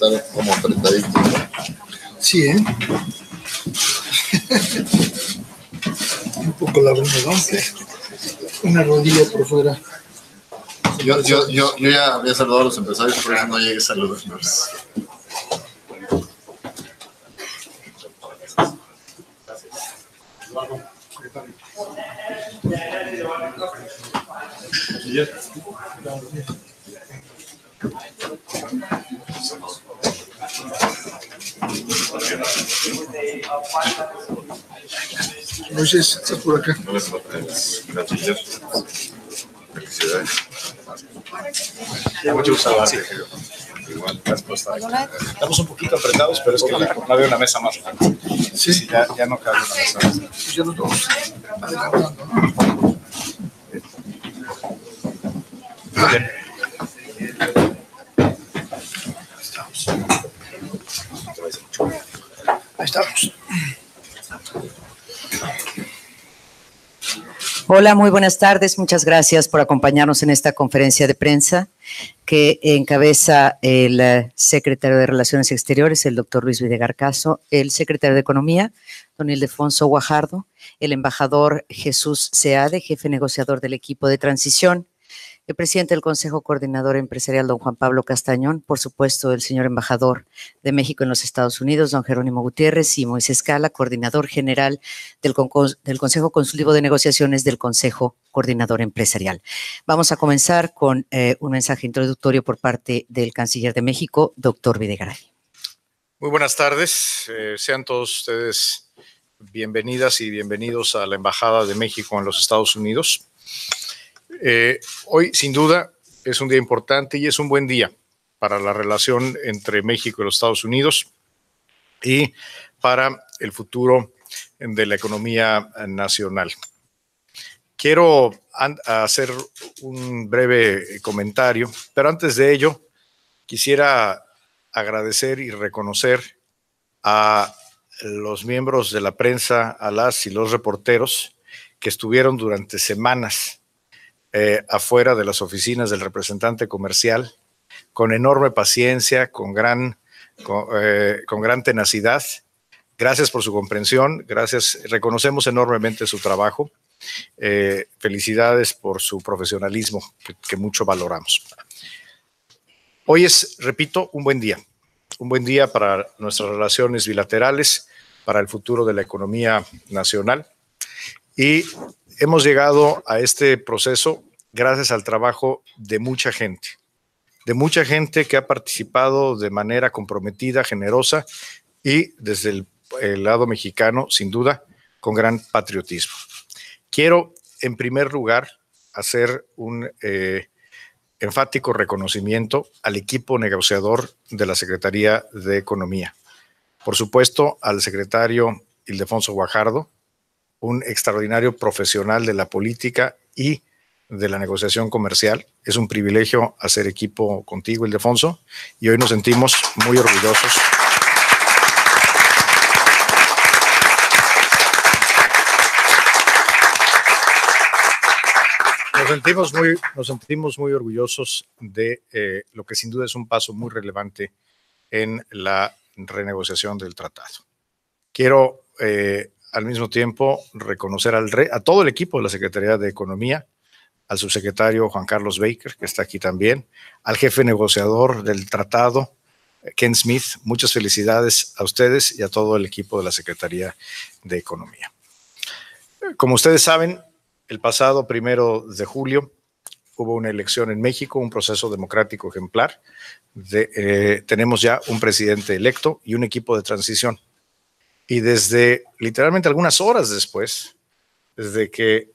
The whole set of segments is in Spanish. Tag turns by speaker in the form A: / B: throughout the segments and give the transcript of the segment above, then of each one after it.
A: estar como apretadito, ¿no?
B: Sí, ¿eh? Un poco la abdominal, una rodilla por fuera.
A: Yo ya había saludado a los empresarios, por eso no llegué a saludarlos.
B: Moisés, estás por acá.
A: Felicidades. Mucho gusto. Sí. Igual, estamos un poquito apretados, pero es que no había una mesa más.
B: Sí,
A: Sí, ya no cabe una mesa más.
B: ya nos vamos adelantando, ¿no?
A: Bien.
B: Ahí estamos.
C: Hola, muy buenas tardes. Muchas gracias por acompañarnos en esta conferencia de prensa que encabeza el secretario de Relaciones Exteriores, el doctor Luis Videgaray Caso, el secretario de Economía, don Ildefonso Guajardo, el embajador Jesús Seade, jefe negociador del equipo de transición, el presidente del Consejo Coordinador Empresarial, don Juan Pablo Castañón, por supuesto, el señor embajador de México en los Estados Unidos, don Jerónimo Gutiérrez, y Moisés Cala, coordinador general del Consejo Consultivo de Negociaciones del Consejo Coordinador Empresarial. Vamos a comenzar con un mensaje introductorio por parte del canciller de México, doctor Videgaray.
D: Muy buenas tardes. Sean todos ustedes bienvenidas y bienvenidos a la Embajada de México en los Estados Unidos. Hoy, sin duda, es un día importante y es un buen día para la relación entre México y los Estados Unidos y para el futuro de la economía nacional. Quiero hacer un breve comentario, pero antes de ello, quisiera agradecer y reconocer a los miembros de la prensa, a las y los reporteros que estuvieron durante semanas afuera de las oficinas del representante comercial, con enorme paciencia, con gran tenacidad. Gracias por su comprensión, gracias, reconocemos enormemente su trabajo. Felicidades por su profesionalismo, que mucho valoramos. Hoy es, repito, un buen día para nuestras relaciones bilaterales, para el futuro de la economía nacional, y hemos llegado a este proceso gracias al trabajo de mucha gente que ha participado de manera comprometida, generosa y desde el lado mexicano, sin duda, con gran patriotismo. Quiero, en primer lugar, hacer un enfático reconocimiento al equipo negociador de la Secretaría de Economía. Por supuesto, al secretario Ildefonso Guajardo, un extraordinario profesional de la política y de la negociación comercial. Es un privilegio hacer equipo contigo, Ildefonso, y hoy nos sentimos muy orgullosos. Nos sentimos muy orgullosos de lo que sin duda es un paso muy relevante en la renegociación del tratado. Quiero al mismo tiempo reconocer a todo el equipo de la Secretaría de Economía, al subsecretario Juan Carlos Baker, que está aquí también, al jefe negociador del tratado, Ken Smith. Muchas felicidades a ustedes y a todo el equipo de la Secretaría de Economía. Como ustedes saben, el pasado 1 de julio hubo una elección en México, un proceso democrático ejemplar. Tenemos ya un presidente electo y un equipo de transición. Y desde literalmente algunas horas después, desde que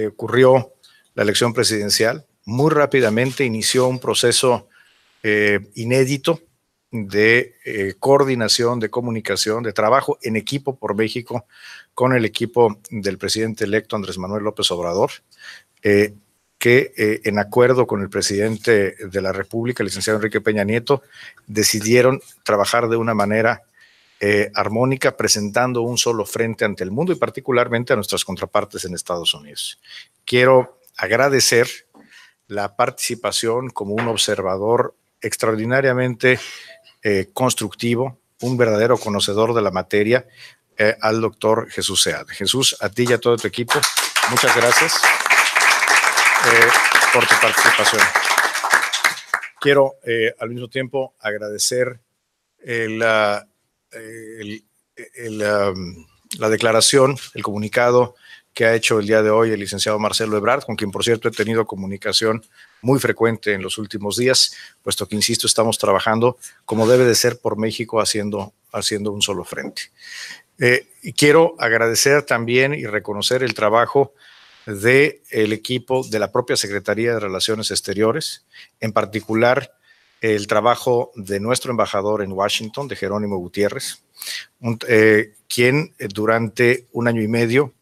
D: ocurrió la elección presidencial, muy rápidamente inició un proceso inédito de coordinación, de comunicación, de trabajo en equipo por México con el equipo del presidente electo Andrés Manuel López Obrador, que en acuerdo con el presidente de la República, el licenciado Enrique Peña Nieto, decidieron trabajar de una manera armónica, presentando un solo frente ante el mundo y particularmente a nuestras contrapartes en Estados Unidos. Quiero agradecer la participación como un observador extraordinariamente constructivo, un verdadero conocedor de la materia, al doctor Jesús Seade. Jesús, a ti y a todo tu equipo, muchas gracias por tu participación. Quiero al mismo tiempo agradecer la declaración, el comunicado que ha hecho el día de hoy el licenciado Marcelo Ebrard, con quien, por cierto, he tenido comunicación muy frecuente en los últimos días, puesto que, insisto, estamos trabajando como debe de ser por México, haciendo un solo frente. Y quiero agradecer también y reconocer el trabajo del equipo de la propia Secretaría de Relaciones Exteriores, en particular el trabajo de nuestro embajador en Washington, de Jerónimo Gutiérrez, quien durante 1 año y medio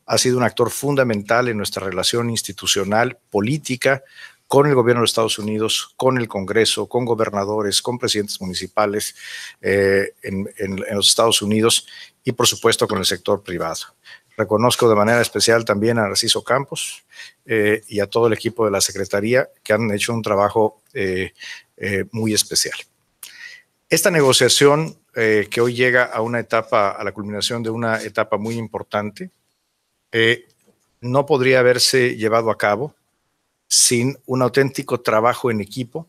D: ha sido un actor fundamental en nuestra relación institucional, política, con el gobierno de Estados Unidos, con el Congreso, con gobernadores, con presidentes municipales en los Estados Unidos y, por supuesto, con el sector privado. Reconozco de manera especial también a Narciso Campos y a todo el equipo de la Secretaría, que han hecho un trabajo muy especial. Esta negociación que hoy llega a una etapa, a la culminación de una etapa muy importante, no podría haberse llevado a cabo sin un auténtico trabajo en equipo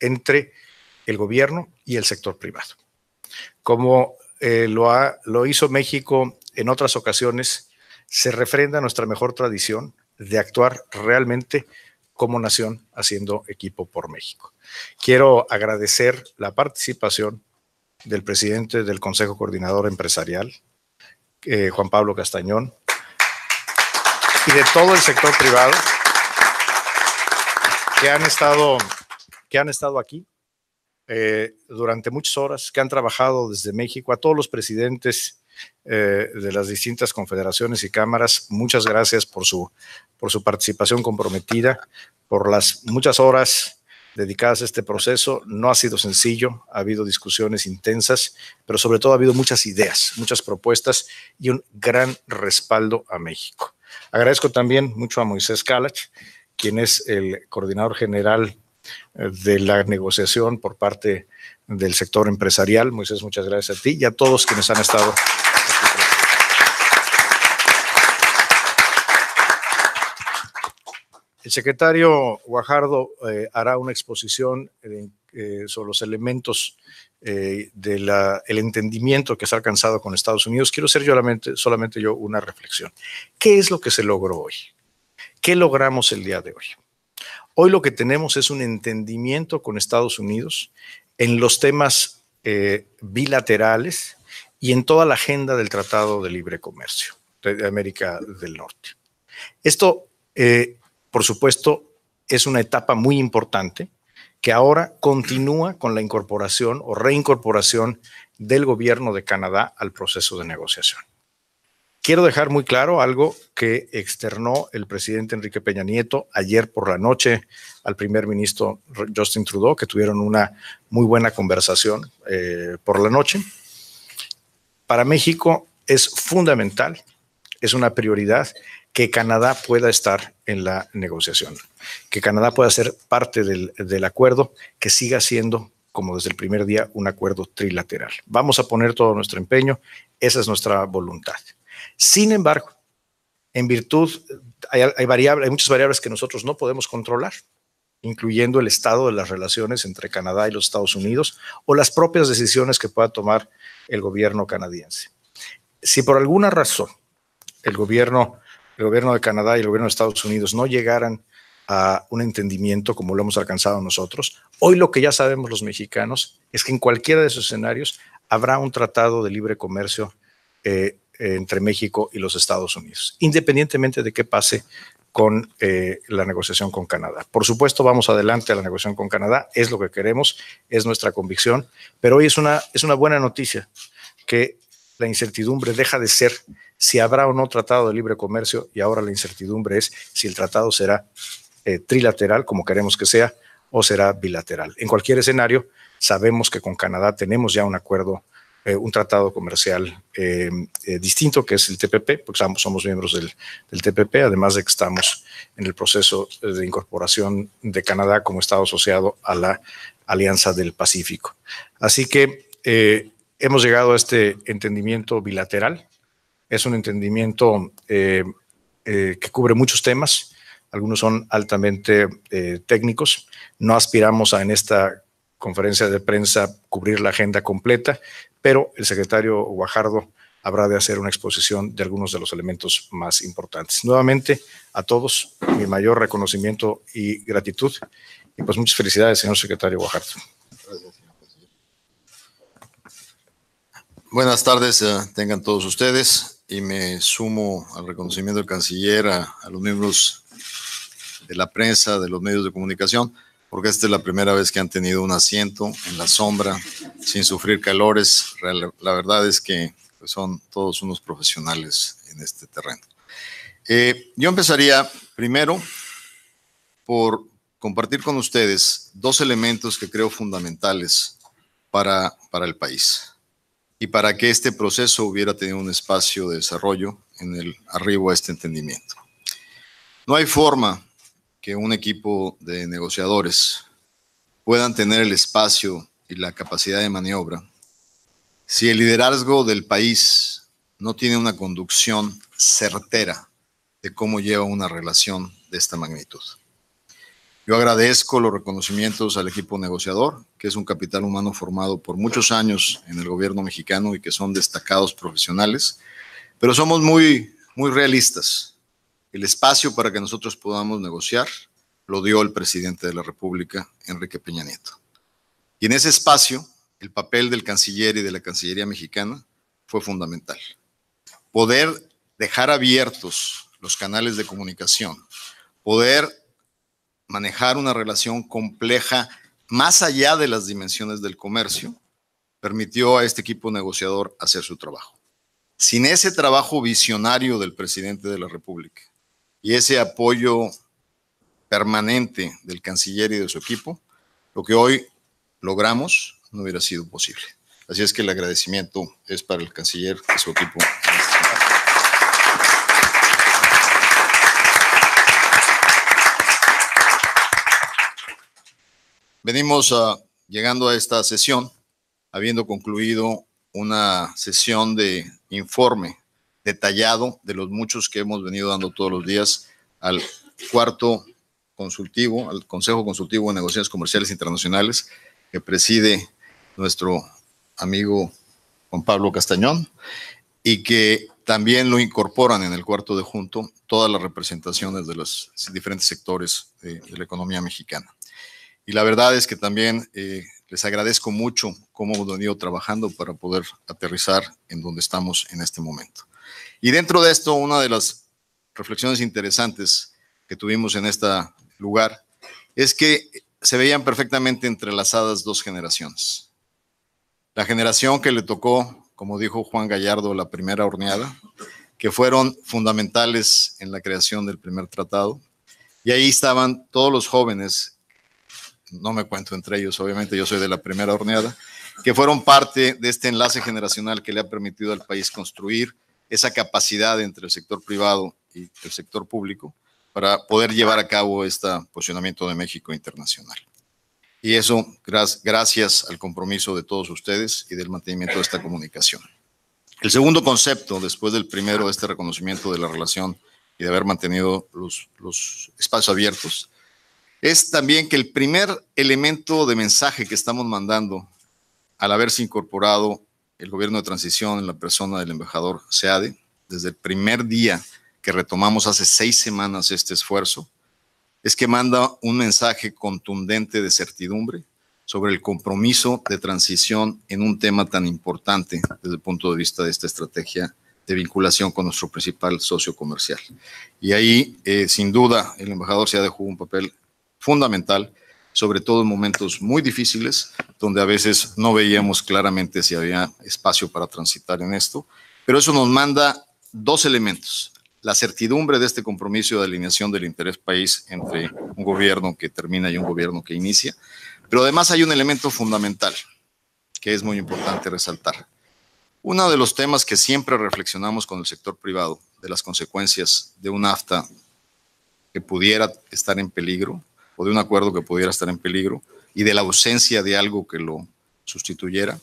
D: entre el gobierno y el sector privado. Como lo hizo México en otras ocasiones, se refrenda nuestra mejor tradición de actuar realmente como nación haciendo equipo por México. Quiero agradecer la participación del presidente del Consejo Coordinador Empresarial, Juan Pablo Castañón, y de todo el sector privado que han estado aquí durante muchas horas, que han trabajado desde México, a todos los presidentes de las distintas confederaciones y cámaras. Muchas gracias por su participación comprometida, por las muchas horas dedicadas a este proceso. No ha sido sencillo, ha habido discusiones intensas, pero sobre todo ha habido muchas ideas, muchas propuestas y un gran respaldo a México. Agradezco también mucho a Moisés Kalach, quien es el coordinador general de la negociación por parte del sector empresarial. Moisés, muchas gracias a ti y a todos quienes han estado aquí. El secretario Guajardo hará una exposición sobre los elementos del entendimiento que se ha alcanzado con Estados Unidos. Quiero hacer solamente yo una reflexión. ¿Qué es lo que se logró hoy? ¿Qué logramos el día de hoy? Hoy lo que tenemos es un entendimiento con Estados Unidos en los temas bilaterales y en toda la agenda del Tratado de Libre Comercio de América del Norte. Esto, por supuesto, es una etapa muy importante que ahora continúa con la incorporación o reincorporación del gobierno de Canadá al proceso de negociación. Quiero dejar muy claro algo que externó el presidente Enrique Peña Nieto ayer por la noche al primer ministro Justin Trudeau, que tuvieron una muy buena conversación por la noche. Para México es fundamental, es una prioridad que Canadá pueda estar en la negociación, que Canadá pueda ser parte del acuerdo, que siga siendo, como desde el primer día, un acuerdo trilateral. Vamos a poner todo nuestro empeño, esa es nuestra voluntad. Sin embargo, en virtud, hay muchas variables que nosotros no podemos controlar, incluyendo el estado de las relaciones entre Canadá y los Estados Unidos o las propias decisiones que pueda tomar el gobierno canadiense. Si por alguna razón el gobierno de Canadá y el gobierno de Estados Unidos no llegaran a un entendimiento como lo hemos alcanzado nosotros, hoy lo que ya sabemos los mexicanos es que en cualquiera de esos escenarios habrá un tratado de libre comercio entre México y los Estados Unidos, independientemente de qué pase con la negociación con Canadá. Por supuesto, vamos adelante a la negociación con Canadá, es lo que queremos, es nuestra convicción, pero hoy es una buena noticia que la incertidumbre deja de ser si habrá o no tratado de libre comercio y ahora la incertidumbre es si el tratado será trilateral, como queremos que sea, o será bilateral. En cualquier escenario, sabemos que con Canadá tenemos ya un acuerdo, un tratado comercial distinto, que es el TPP, porque somos miembros del TPP, además de que estamos en el proceso de incorporación de Canadá como Estado asociado a la Alianza del Pacífico. Así que hemos llegado a este entendimiento bilateral. Es un entendimiento que cubre muchos temas. Algunos son altamente técnicos. No aspiramos en esta conferencia de prensa cubrir la agenda completa, pero el secretario Guajardo habrá de hacer una exposición de algunos de los elementos más importantes. Nuevamente, a todos, mi mayor reconocimiento y gratitud. Y pues muchas felicidades, señor secretario Guajardo.
E: Buenas tardes, tengan todos ustedes, y me sumo al reconocimiento del canciller, a los miembros de la prensa, de los medios de comunicación, porque esta es la primera vez que han tenido un asiento en la sombra, sin sufrir calores. La verdad es que pues, son todos unos profesionales en este terreno. Yo empezaría primero por compartir con ustedes dos elementos que creo fundamentales para el país y para que este proceso hubiera tenido un espacio de desarrollo en el arribo a este entendimiento. No hay forma que un equipo de negociadores puedan tener el espacio y la capacidad de maniobra si el liderazgo del país no tiene una conducción certera de cómo lleva una relación de esta magnitud. Yo agradezco los reconocimientos al equipo negociador, que es un capital humano formado por muchos años en el gobierno mexicano y que son destacados profesionales, pero somos muy realistas. El espacio para que nosotros podamos negociar lo dio el presidente de la República, Enrique Peña Nieto. Y en ese espacio, el papel del canciller y de la Cancillería mexicana fue fundamental. Poder dejar abiertos los canales de comunicación, poder manejar una relación compleja más allá de las dimensiones del comercio, permitió a este equipo negociador hacer su trabajo. Sin ese trabajo visionario del presidente de la República y ese apoyo permanente del canciller y de su equipo, lo que hoy logramos no hubiera sido posible. Así es que el agradecimiento es para el canciller y su equipo. Venimos llegando a esta sesión habiendo concluido una sesión de informe detallado de los muchos que hemos venido dando todos los días al cuarto consultivo, al Consejo Consultivo de Negociaciones Comerciales Internacionales, que preside nuestro amigo Juan Pablo Castañón, y que también lo incorporan en el cuarto de junto todas las representaciones de los diferentes sectores de la economía mexicana. Y la verdad es que también les agradezco mucho cómo hemos venido trabajando para poder aterrizar en donde estamos en este momento. Y dentro de esto, una de las reflexiones interesantes que tuvimos en este lugar es que se veían perfectamente entrelazadas dos generaciones. La generación que le tocó, como dijo Juan Gallardo, la primera horneada, que fueron fundamentales en la creación del primer tratado, y ahí estaban todos los jóvenes, no me cuento entre ellos, obviamente yo soy de la primera horneada, que fueron parte de este enlace generacional que le ha permitido al país construir esa capacidad entre el sector privado y el sector público para poder llevar a cabo este posicionamiento de México internacional. Y eso gracias al compromiso de todos ustedes y del mantenimiento de esta comunicación. El segundo concepto, después del primero, de este reconocimiento de la relación y de haber mantenido los espacios abiertos, es también que el primer elemento de mensaje que estamos mandando al haberse incorporado el gobierno de transición en la persona del embajador Seade, desde el primer día que retomamos hace 6 semanas este esfuerzo, es que manda un mensaje contundente de certidumbre sobre el compromiso de transición en un tema tan importante desde el punto de vista de esta estrategia de vinculación con nuestro principal socio comercial. Y ahí, sin duda, el embajador Seade jugó un papel fundamental, sobre todo en momentos muy difíciles, donde a veces no veíamos claramente si había espacio para transitar en esto, pero eso nos manda dos elementos: la certidumbre de este compromiso de alineación del interés país entre un gobierno que termina y un gobierno que inicia, pero además hay un elemento fundamental que es muy importante resaltar. Uno de los temas que siempre reflexionamos con el sector privado de las consecuencias de un NAFTA que pudiera estar en peligro, o de un acuerdo que pudiera estar en peligro, y de la ausencia de algo que lo sustituyera,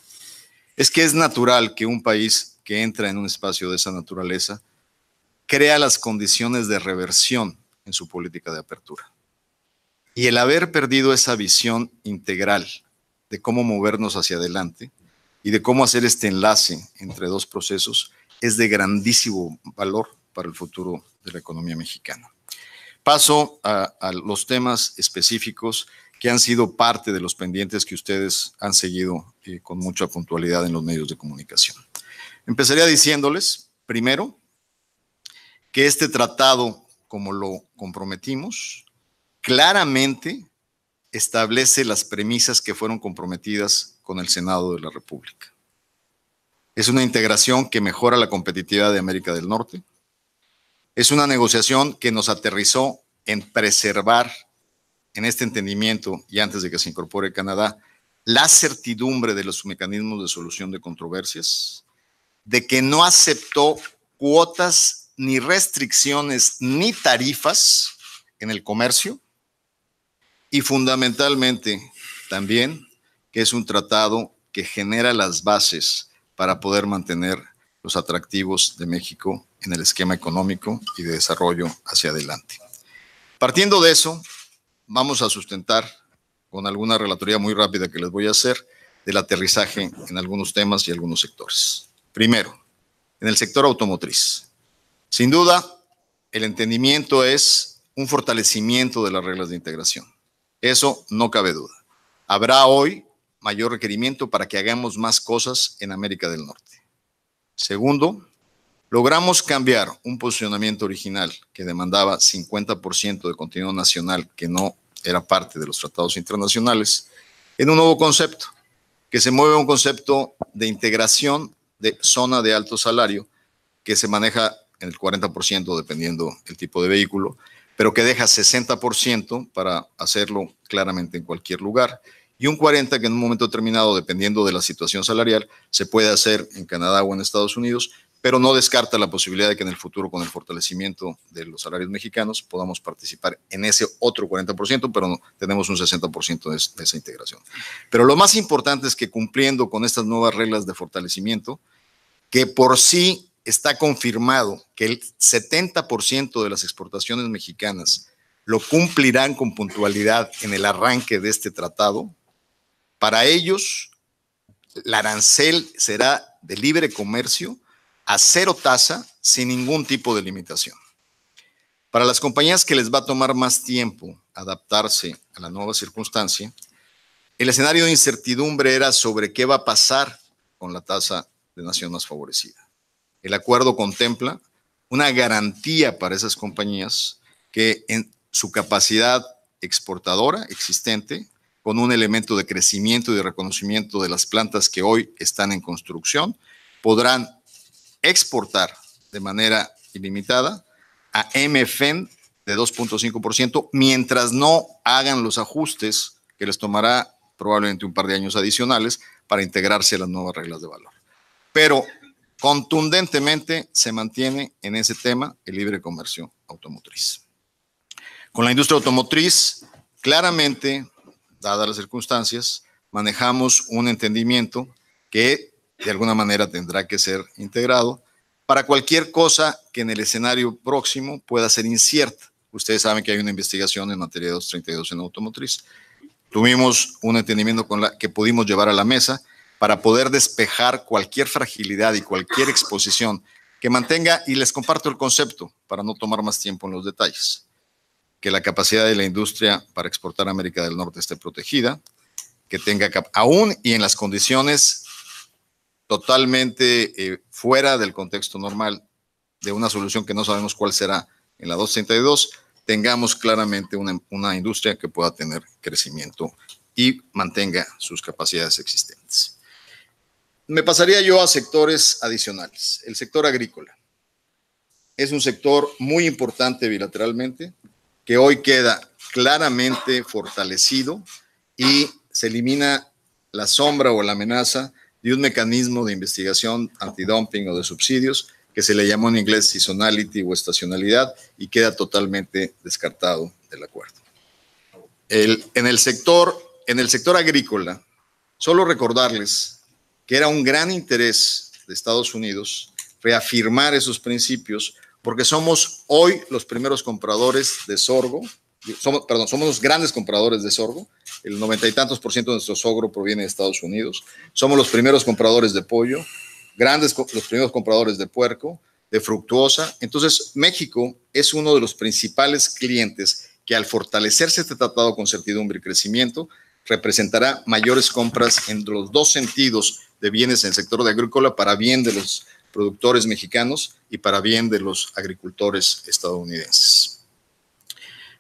E: es que es natural que un país que entra en un espacio de esa naturaleza crea las condiciones de reversión en su política de apertura. Y el haber perdido esa visión integral de cómo movernos hacia adelante y de cómo hacer este enlace entre dos procesos es de grandísimo valor para el futuro de la economía mexicana. Paso a los temas específicos que han sido parte de los pendientes que ustedes han seguido con mucha puntualidad en los medios de comunicación. Empezaría diciéndoles, primero, que este tratado, como lo comprometimos, claramente establece las premisas que fueron comprometidas con el Senado de la República. Es una integración que mejora la competitividad de América del Norte. Es una negociación que nos aterrizó en preservar, en este entendimiento y antes de que se incorpore Canadá, la certidumbre de los mecanismos de solución de controversias, de que no aceptó cuotas ni restricciones ni tarifas en el comercio y fundamentalmente también que es un tratado que genera las bases para poder mantener los atractivos de México en el esquema económico y de desarrollo hacia adelante. Partiendo de eso, vamos a sustentar con alguna relatoría muy rápida que les voy a hacer del aterrizaje en algunos temas y algunos sectores. Primero, en el sector automotriz. Sin duda, el entendimiento es un fortalecimiento de las reglas de integración. Eso no cabe duda. Habrá hoy mayor requerimiento para que hagamos más cosas en América del Norte. Segundo, logramos cambiar un posicionamiento original que demandaba 50% de contenido nacional que no era parte de los tratados internacionales en un nuevo concepto, que se mueve a un concepto de integración de zona de alto salario que se maneja en el 40% dependiendo el tipo de vehículo, pero que deja 60% para hacerlo claramente en cualquier lugar y un 40% que en un momento determinado, dependiendo de la situación salarial, se puede hacer en Canadá o en Estados Unidos, pero no descarta la posibilidad de que en el futuro, con el fortalecimiento de los salarios mexicanos, podamos participar en ese otro 40%, pero no, tenemos un 60% de esa integración. Pero lo más importante es que cumpliendo con estas nuevas reglas de fortalecimiento, que por sí está confirmado que el 70% de las exportaciones mexicanas lo cumplirán con puntualidad en el arranque de este tratado, para ellos el arancel será de libre comercio a cero tasa, sin ningún tipo de limitación. Para las compañías que les va a tomar más tiempo adaptarse a la nueva circunstancia, el escenario de incertidumbre era sobre qué va a pasar con la tasa de nación más favorecida. El acuerdo contempla una garantía para esas compañías que en su capacidad exportadora existente, con un elemento de crecimiento y de reconocimiento de las plantas que hoy están en construcción, podrán exportar de manera ilimitada a MFN de 2.5% mientras no hagan los ajustes que les tomará probablemente un par de años adicionales para integrarse a las nuevas reglas de valor. Pero contundentemente se mantiene en ese tema el libre comercio automotriz. Con la industria automotriz, claramente, dadas las circunstancias, manejamos un entendimiento que de alguna manera tendrá que ser integrado para cualquier cosa que en el escenario próximo pueda ser incierta. Ustedes saben que hay una investigación en materia de 232 en automotriz. Tuvimos un entendimiento con la que pudimos llevar a la mesa para poder despejar cualquier fragilidad y cualquier exposición que mantenga, y les comparto el concepto para no tomar más tiempo en los detalles, que la capacidad de la industria para exportar a América del Norte esté protegida, que tenga, aún y en las condiciones totalmente fuera del contexto normal de una solución que no sabemos cuál será en la 232, tengamos claramente una industria que pueda tener crecimiento y mantenga sus capacidades existentes. Me pasaría yo a sectores adicionales. El sector agrícola es un sector muy importante bilateralmente, que hoy queda claramente fortalecido y se elimina la sombra o la amenaza de un mecanismo de investigación antidumping o de subsidios que se le llamó en inglés seasonality o estacionalidad y queda totalmente descartado del acuerdo. En el sector en el sector agrícola, solo recordarles que era un gran interés de Estados Unidos reafirmar esos principios, porque somos hoy los primeros compradores de sorgo, somos los grandes compradores de sorgo, el 90 y tantos % de nuestro sorgo proviene de Estados Unidos, somos los primeros compradores de pollo, los primeros compradores de puerco, de fructuosa. Entonces, México es uno de los principales clientes que al fortalecerse este tratado con certidumbre y crecimiento, representará mayores compras en los dos sentidos de bienes en el sector de agrícola para bien de los productores mexicanos y para bien de los agricultores estadounidenses.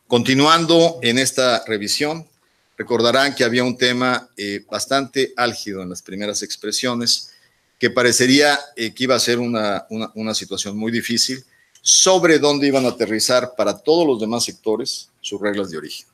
E: Continuando en esta revisión, recordarán que había un tema bastante álgido en las primeras expresiones, que parecería que iba a ser una situación muy difícil, sobre dónde iban a aterrizar para todos los demás sectores sus reglas de origen.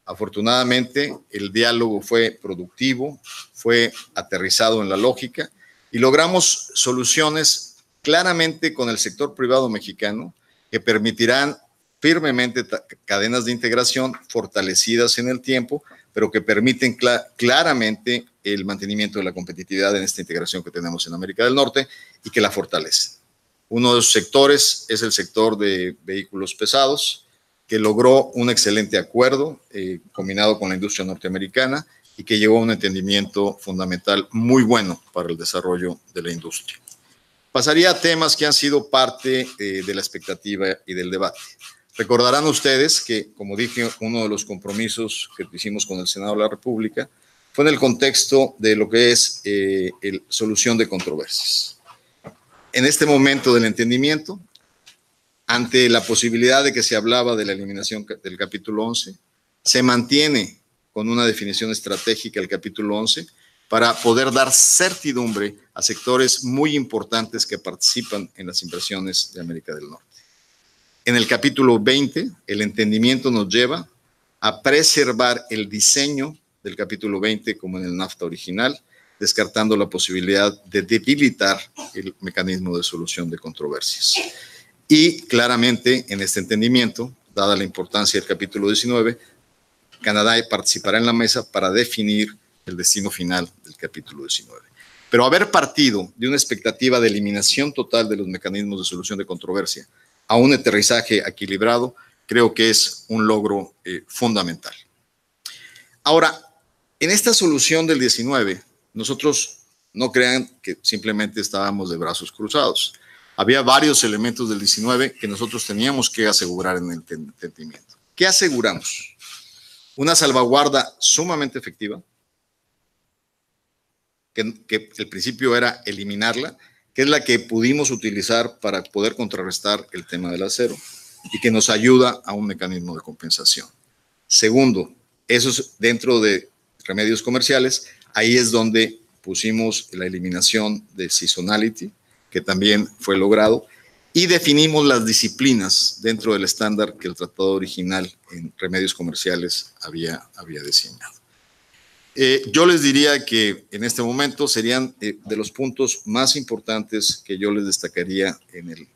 E: Afortunadamente, el diálogo fue productivo, fue aterrizado en la lógica y logramos soluciones claramente con el sector privado mexicano que permitirán firmemente cadenas de integración fortalecidas en el tiempo, pero que permiten claramente el mantenimiento de la competitividad en esta integración que tenemos en América del Norte y que la fortalecen. Uno de los sectores es el sector de vehículos pesados, que logró un excelente acuerdo combinado con la industria norteamericana y que llevó a un entendimiento fundamental muy bueno para el desarrollo de la industria. Pasaría a temas que han sido parte de la expectativa y del debate. Recordarán ustedes que, como dije, uno de los compromisos que hicimos con el Senado de la República fue en el contexto de lo que es solución de controversias. En este momento del entendimiento, ante la posibilidad de que se hablaba de la eliminación del capítulo 11, se mantiene con una definición estratégica el capítulo 11 para poder dar certidumbre a sectores muy importantes que participan en las inversiones de América del Norte. En el capítulo 20, el entendimiento nos lleva a preservar el diseño del capítulo 20 como en el NAFTA original, descartando la posibilidad de debilitar el mecanismo de solución de controversias. Y claramente en este entendimiento, dada la importancia del capítulo 19, Canadá participará en la mesa para definir el destino final del capítulo 19. Pero haber partido de una expectativa de eliminación total de los mecanismos de solución de controversia a un aterrizaje equilibrado, creo que es un logro fundamental. Ahora, en esta solución del 19, nosotros no crean que simplemente estábamos de brazos cruzados. Había varios elementos del 19 que nosotros teníamos que asegurar en el entendimiento. ¿Qué aseguramos? Una salvaguarda sumamente efectiva, que el principio era eliminarla, que es la que pudimos utilizar para poder contrarrestar el tema del acero y que nos ayuda a un mecanismo de compensación. Segundo, eso es dentro de remedios comerciales, ahí es donde pusimos la eliminación de seasonality, que también fue logrado, y definimos las disciplinas dentro del estándar que el tratado original en remedios comerciales había diseñado. Yo les diría que en este momento serían de los puntos más importantes que yo les destacaría en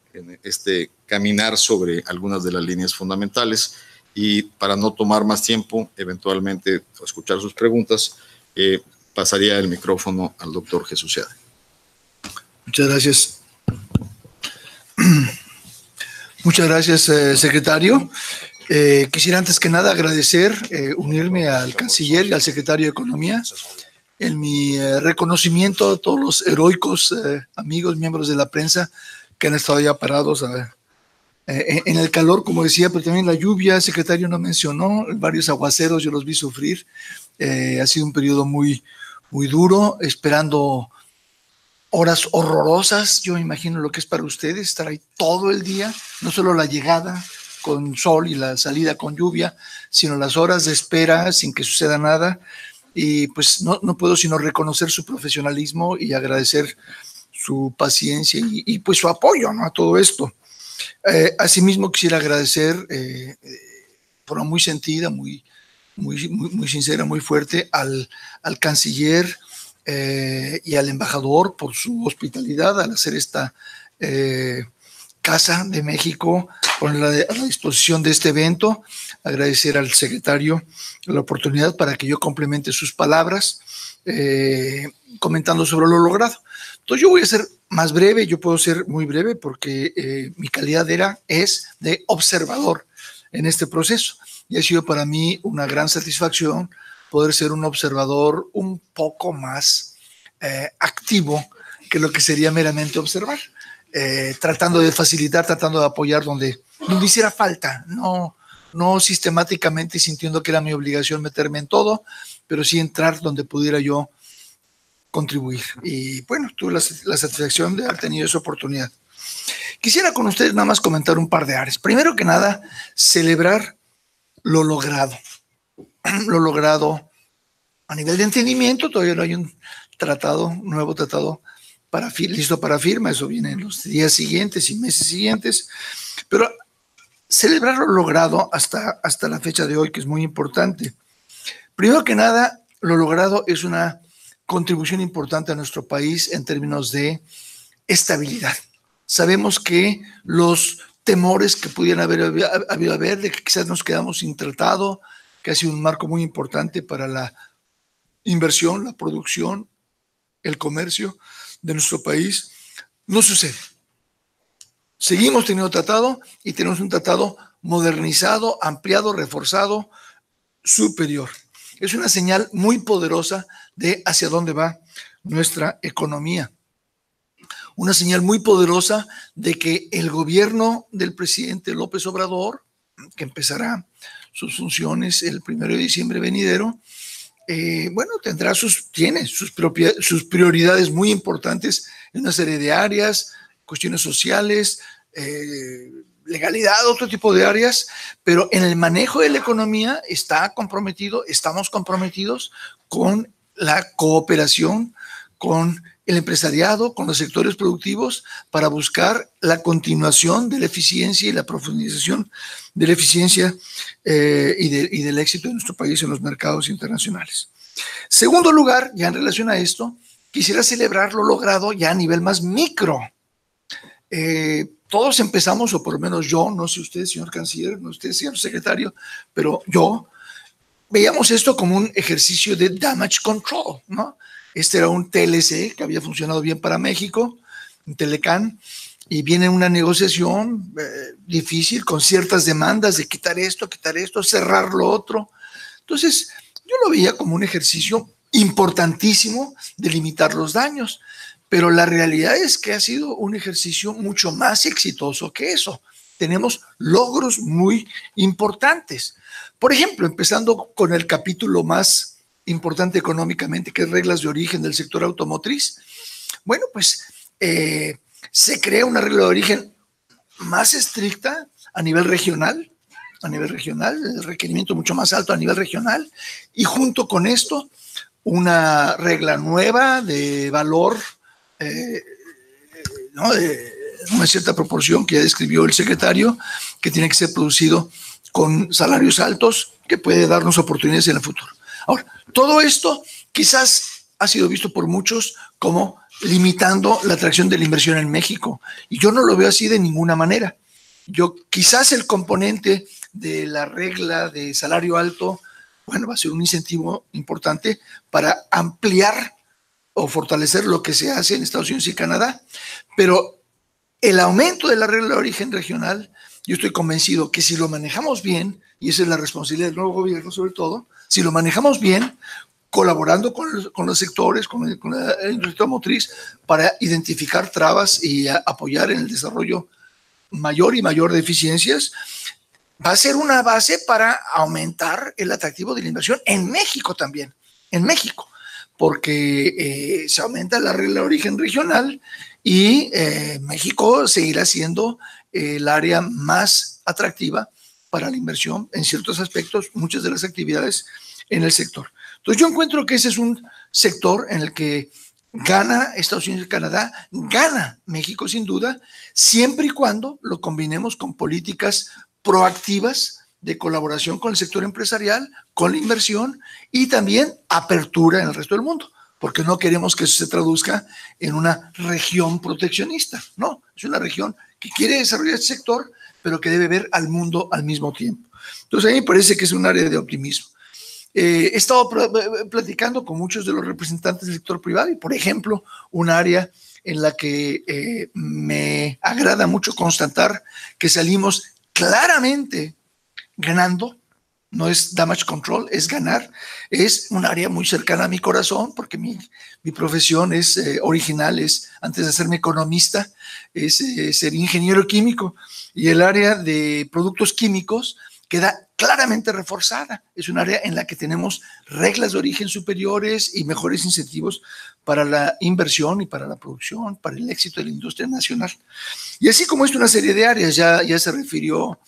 E: este caminar sobre algunas de las líneas fundamentales, y para no tomar más tiempo, eventualmente escuchar sus preguntas, pasaría el micrófono al doctor Jesús Seade.
B: Muchas gracias. Muchas gracias, secretario. Quisiera antes que nada agradecer, unirme al canciller y al secretario de Economía en mi reconocimiento a todos los heroicos amigos, miembros de la prensa que han estado ya parados en el calor, como decía, pero también la lluvia. El secretario no mencionó, varios aguaceros yo los vi sufrir. Ha sido un periodo muy, muy duro, esperando horas horrorosas. Yo imagino lo que es para ustedes estar ahí todo el día, no solo la llegada con sol y la salida con lluvia, sino las horas de espera sin que suceda nada. Y pues no puedo sino reconocer su profesionalismo y agradecer su paciencia y pues su apoyo, ¿no?, a todo esto. Asimismo quisiera agradecer de forma muy sentida, muy sincera, muy fuerte al canciller y al embajador por su hospitalidad al hacer esta Casa de México a la disposición de este evento, agradecer al secretario la oportunidad para que yo complemente sus palabras comentando sobre lo logrado. Entonces yo voy a ser más breve, yo puedo ser muy breve porque mi calidad es de observador en este proceso y ha sido para mí una gran satisfacción poder ser un observador un poco más activo que lo que sería meramente observar. Tratando de facilitar, tratando de apoyar donde hiciera falta, no sistemáticamente sintiendo que era mi obligación meterme en todo, pero sí entrar donde pudiera yo contribuir. Y bueno, tuve la satisfacción de haber tenido esa oportunidad. Quisiera con ustedes nada más comentar un par de áreas. Primero que nada, celebrar lo logrado a nivel de entendimiento. Todavía no hay un nuevo tratado listo para firma, eso viene en los días siguientes y meses siguientes, pero celebrar lo logrado hasta la fecha de hoy, que es muy importante. Primero que nada, lo logrado es una contribución importante a nuestro país en términos de estabilidad. Sabemos que los temores que pudieran haber de que quizás nos quedamos sin tratado, que ha sido un marco muy importante para la inversión, la producción, el comercio de nuestro país, no sucede. Seguimos teniendo tratado y tenemos un tratado modernizado, ampliado, reforzado, superior. Es una señal muy poderosa de hacia dónde va nuestra economía. Una señal muy poderosa de que el gobierno del presidente López Obrador, que empezará sus funciones el 1 de diciembre venidero, tiene sus prioridades muy importantes en una serie de áreas, cuestiones sociales, legalidad, otro tipo de áreas, pero en el manejo de la economía estamos comprometidos con la cooperación, con el empresariado, con los sectores productivos, para buscar la continuación de la eficiencia y la profundización de la eficiencia y del éxito de nuestro país en los mercados internacionales. Segundo lugar, ya en relación a esto, quisiera celebrar lo logrado ya a nivel más micro. Todos empezamos, o por lo menos yo, no sé usted, señor canciller, no usted, señor secretario, pero yo, veíamos esto como un ejercicio de damage control, ¿no? Este era un TLC que había funcionado bien para México, un Telecán, y viene una negociación difícil con ciertas demandas de quitar esto, cerrar lo otro. Entonces, yo lo veía como un ejercicio importantísimo de limitar los daños, pero la realidad es que ha sido un ejercicio mucho más exitoso que eso. Tenemos logros muy importantes. Por ejemplo, empezando con el capítulo más importante económicamente, que es reglas de origen del sector automotriz. Bueno, pues se crea una regla de origen más estricta a nivel regional, el requerimiento mucho más alto a nivel regional, y junto con esto, una regla nueva de valor, ¿no? De una cierta proporción que ya describió el secretario, que tiene que ser producido con salarios altos, que puede darnos oportunidades en el futuro. Ahora, todo esto quizás ha sido visto por muchos como limitando la atracción de la inversión en México, y yo no lo veo así de ninguna manera. Quizás el componente de la regla de salario alto, bueno, va a ser un incentivo importante para ampliar o fortalecer lo que se hace en Estados Unidos y Canadá, pero el aumento de la regla de origen regional, yo estoy convencido que si lo manejamos bien, y esa es la responsabilidad del nuevo gobierno sobre todo, si lo manejamos bien, colaborando con los sectores, con la industria motriz, para identificar trabas y apoyar en el desarrollo mayor y mayor de eficiencias, va a ser una base para aumentar el atractivo de la inversión en México también, porque se aumenta la regla de origen regional y México seguirá siendo el área más atractiva para la inversión en ciertos aspectos, muchas de las actividades en el sector. Entonces yo encuentro que ese es un sector en el que gana Estados Unidos y Canadá, gana México sin duda, siempre y cuando lo combinemos con políticas proactivas de colaboración con el sector empresarial, con la inversión y también apertura en el resto del mundo, porque no queremos que eso se traduzca en una región proteccionista, no, es una región que quiere desarrollar este sector, pero que debe ver al mundo al mismo tiempo. Entonces, a mí me parece que es un área de optimismo. He estado platicando con muchos de los representantes del sector privado y, por ejemplo, un área en la que me agrada mucho constatar que salimos claramente ganando, no es damage control, es ganar, es un área muy cercana a mi corazón, porque mi profesión es original, es, antes de hacerme economista, es ser ingeniero químico, y el área de productos químicos queda claramente reforzada. Es un área en la que tenemos reglas de origen superiores y mejores incentivos para la inversión y para la producción, para el éxito de la industria nacional. Y así como es una serie de áreas, ya se refirió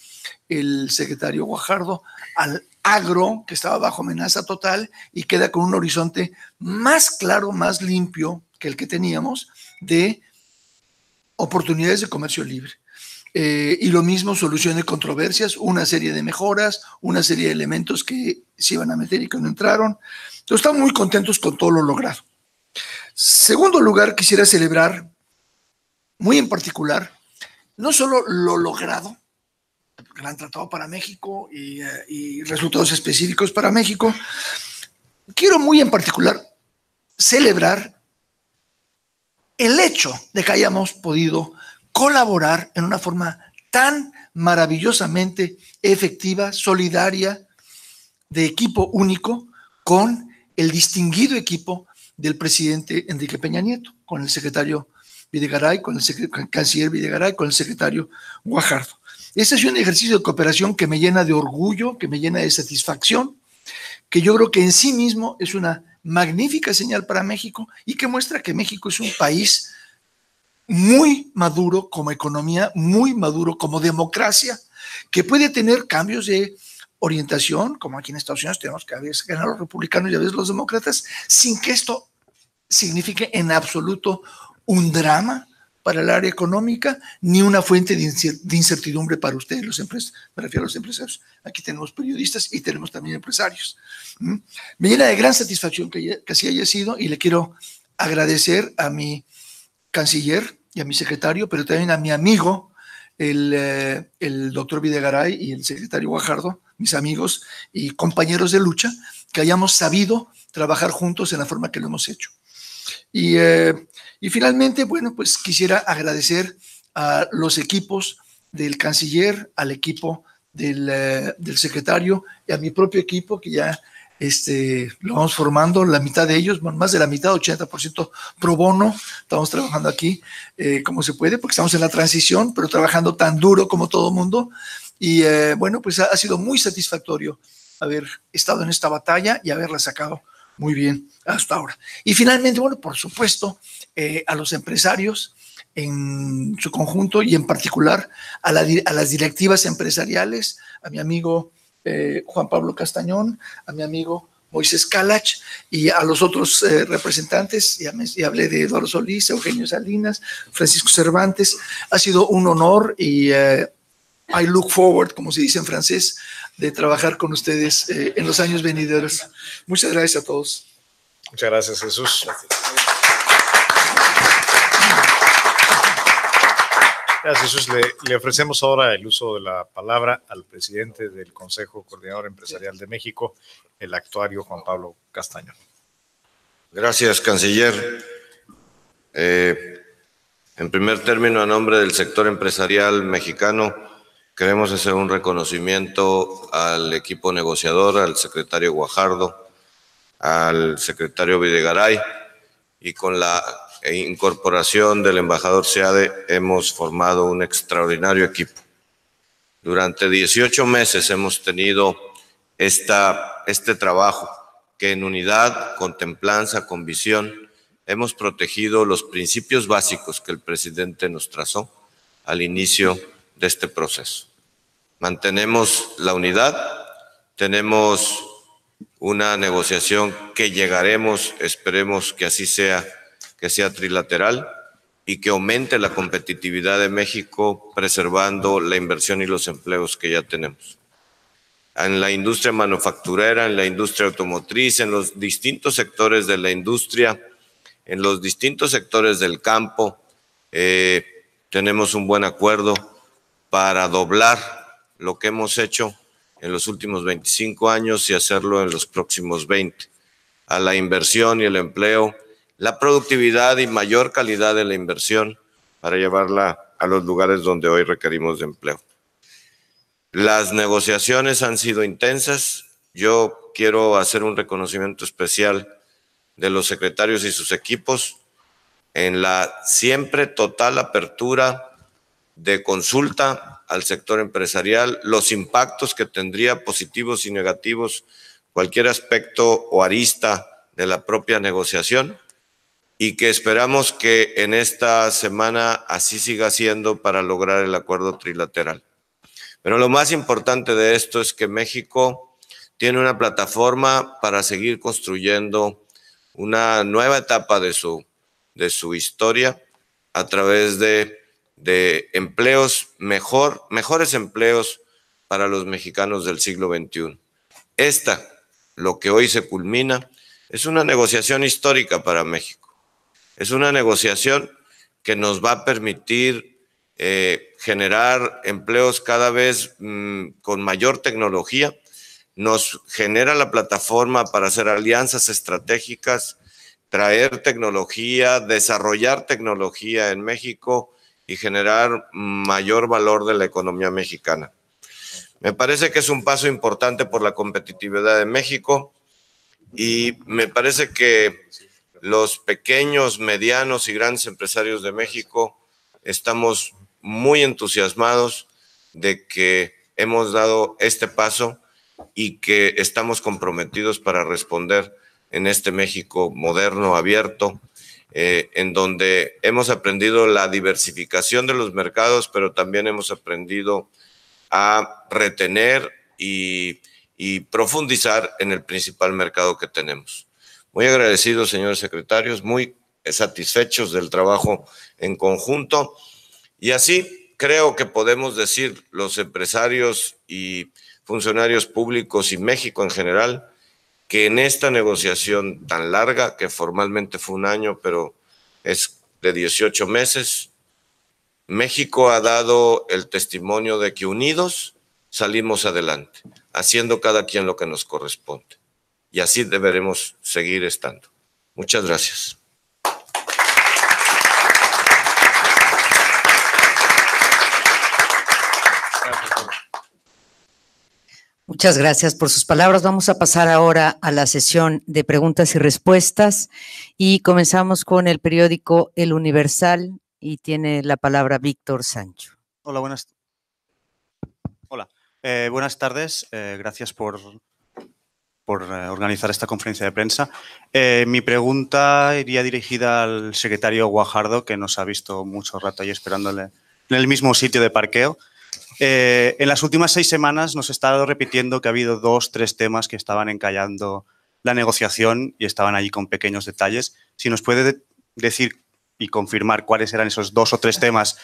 B: el secretario Guajardo al agro, que estaba bajo amenaza total y queda con un horizonte más claro, más limpio que el que teníamos de oportunidades de comercio libre. Y lo mismo, solución de controversias, una serie de mejoras, una serie de elementos que se iban a meter y que no entraron. Entonces, estamos muy contentos con todo lo logrado. Segundo lugar, quisiera celebrar, muy en particular, no solo lo logrado, gran tratado para México y resultados específicos para México, quiero muy en particular celebrar el hecho de que hayamos podido colaborar en una forma tan maravillosamente efectiva, solidaria, de equipo único, con el distinguido equipo del presidente Enrique Peña Nieto, con el secretario Videgaray, con el canciller Videgaray, con el secretario Guajardo. Este es un ejercicio de cooperación que me llena de orgullo, que me llena de satisfacción, que yo creo que en sí mismo es una magnífica señal para México y que muestra que México es un país muy maduro como economía, muy maduro como democracia, que puede tener cambios de orientación, como aquí en Estados Unidos tenemos que a veces ganar los republicanos y a veces los demócratas, sin que esto signifique en absoluto un drama para el área económica, ni una fuente de incertidumbre para ustedes, los empresarios. Me refiero a los empresarios. Aquí tenemos periodistas y tenemos también empresarios. Me llena de gran satisfacción que así haya sido y le quiero agradecer a mi canciller y a mi secretario, pero también a mi amigo, el doctor Videgaray y el secretario Guajardo, mis amigos y compañeros de lucha, que hayamos sabido trabajar juntos en la forma que lo hemos hecho. Y finalmente, bueno, pues quisiera agradecer a los equipos del canciller, al equipo del secretario y a mi propio equipo, que ya lo vamos formando, la mitad de ellos, más de la mitad, 80% pro bono. Estamos trabajando aquí como se puede, porque estamos en la transición, pero trabajando tan duro como todo mundo. Y bueno, pues ha sido muy satisfactorio haber estado en esta batalla y haberla sacado muy bien hasta ahora. Y finalmente, bueno, por supuesto, a los empresarios en su conjunto y en particular a las directivas empresariales, a mi amigo Juan Pablo Castañón, a mi amigo Moisés Calach y a los otros representantes, ya hablé de Eduardo Solís, Eugenio Salinas, Francisco Cervantes. Ha sido un honor y I look forward, como se dice en francés, de trabajar con ustedes en los años venideros. Muchas gracias a todos.
D: Muchas gracias, Jesús. Gracias, Jesús. Le ofrecemos ahora el uso de la palabra al presidente del Consejo Coordinador Empresarial de México, el actuario Juan Pablo Castañón.
F: Gracias, canciller. En primer término, a nombre del sector empresarial mexicano, queremos hacer un reconocimiento al equipo negociador, al secretario Guajardo, al secretario Videgaray, y con la incorporación del embajador Seade hemos formado un extraordinario equipo. Durante 18 meses hemos tenido este trabajo que en unidad, con templanza, con visión, hemos protegido los principios básicos que el presidente nos trazó al inicio de este proceso. Mantenemos la unidad, tenemos una negociación que llegaremos, esperemos que así sea, que sea trilateral y que aumente la competitividad de México preservando la inversión y los empleos que ya tenemos. En la industria manufacturera, en la industria automotriz, en los distintos sectores de la industria, en los distintos sectores del campo, tenemos un buen acuerdo para doblar lo que hemos hecho en los últimos 25 años y hacerlo en los próximos 20. A la inversión y el empleo, la productividad y mayor calidad de la inversión para llevarla a los lugares donde hoy requerimos de empleo. Las negociaciones han sido intensas. Yo quiero hacer un reconocimiento especial de los secretarios y sus equipos en la siempre total apertura de consulta al sector empresarial, los impactos que tendría positivos y negativos cualquier aspecto o arista de la propia negociación, y que esperamos que en esta semana así siga siendo para lograr el acuerdo trilateral. Pero lo más importante de esto es que México tiene una plataforma para seguir construyendo una nueva etapa de su historia a través de empleos mejores empleos para los mexicanos del siglo XXI. Lo que hoy se culmina, es una negociación histórica para México. Es una negociación que nos va a permitir generar empleos cada vez con mayor tecnología, nos genera la plataforma para hacer alianzas estratégicas, traer tecnología, desarrollar tecnología en México y generar mayor valor de la economía mexicana. Me parece que es un paso importante por la competitividad de México y me parece que los pequeños, medianos y grandes empresarios de México estamos muy entusiasmados de que hemos dado este paso y que estamos comprometidos para responder en este México moderno, abierto, en donde hemos aprendido la diversificación de los mercados, pero también hemos aprendido a retener y profundizar en el principal mercado que tenemos. Muy agradecidos, señores secretarios, muy satisfechos del trabajo en conjunto, y así creo que podemos decir los empresarios y funcionarios públicos y México en general, que en esta negociación tan larga, que formalmente fue un año, pero es de 18 meses, México ha dado el testimonio de que unidos salimos adelante, haciendo cada quien lo que nos corresponde. Y así deberemos seguir estando. Muchas gracias.
C: Muchas gracias por sus palabras. Vamos a pasar ahora a la sesión de preguntas y respuestas y comenzamos con el periódico El Universal y tiene la palabra Víctor Sancho.
G: Hola, buenas tardes. Gracias por organizar esta conferencia de prensa. Mi pregunta iría dirigida al secretario Guajardo, que nos ha visto mucho rato ahí esperándole en el mismo sitio de parqueo. En las últimas 6 semanas nos ha estado repitiendo que ha habido 2 o 3 temas que estaban encallando la negociación y estaban allí con pequeños detalles. Si nos puede decir y confirmar cuáles eran esos 2 o 3 temas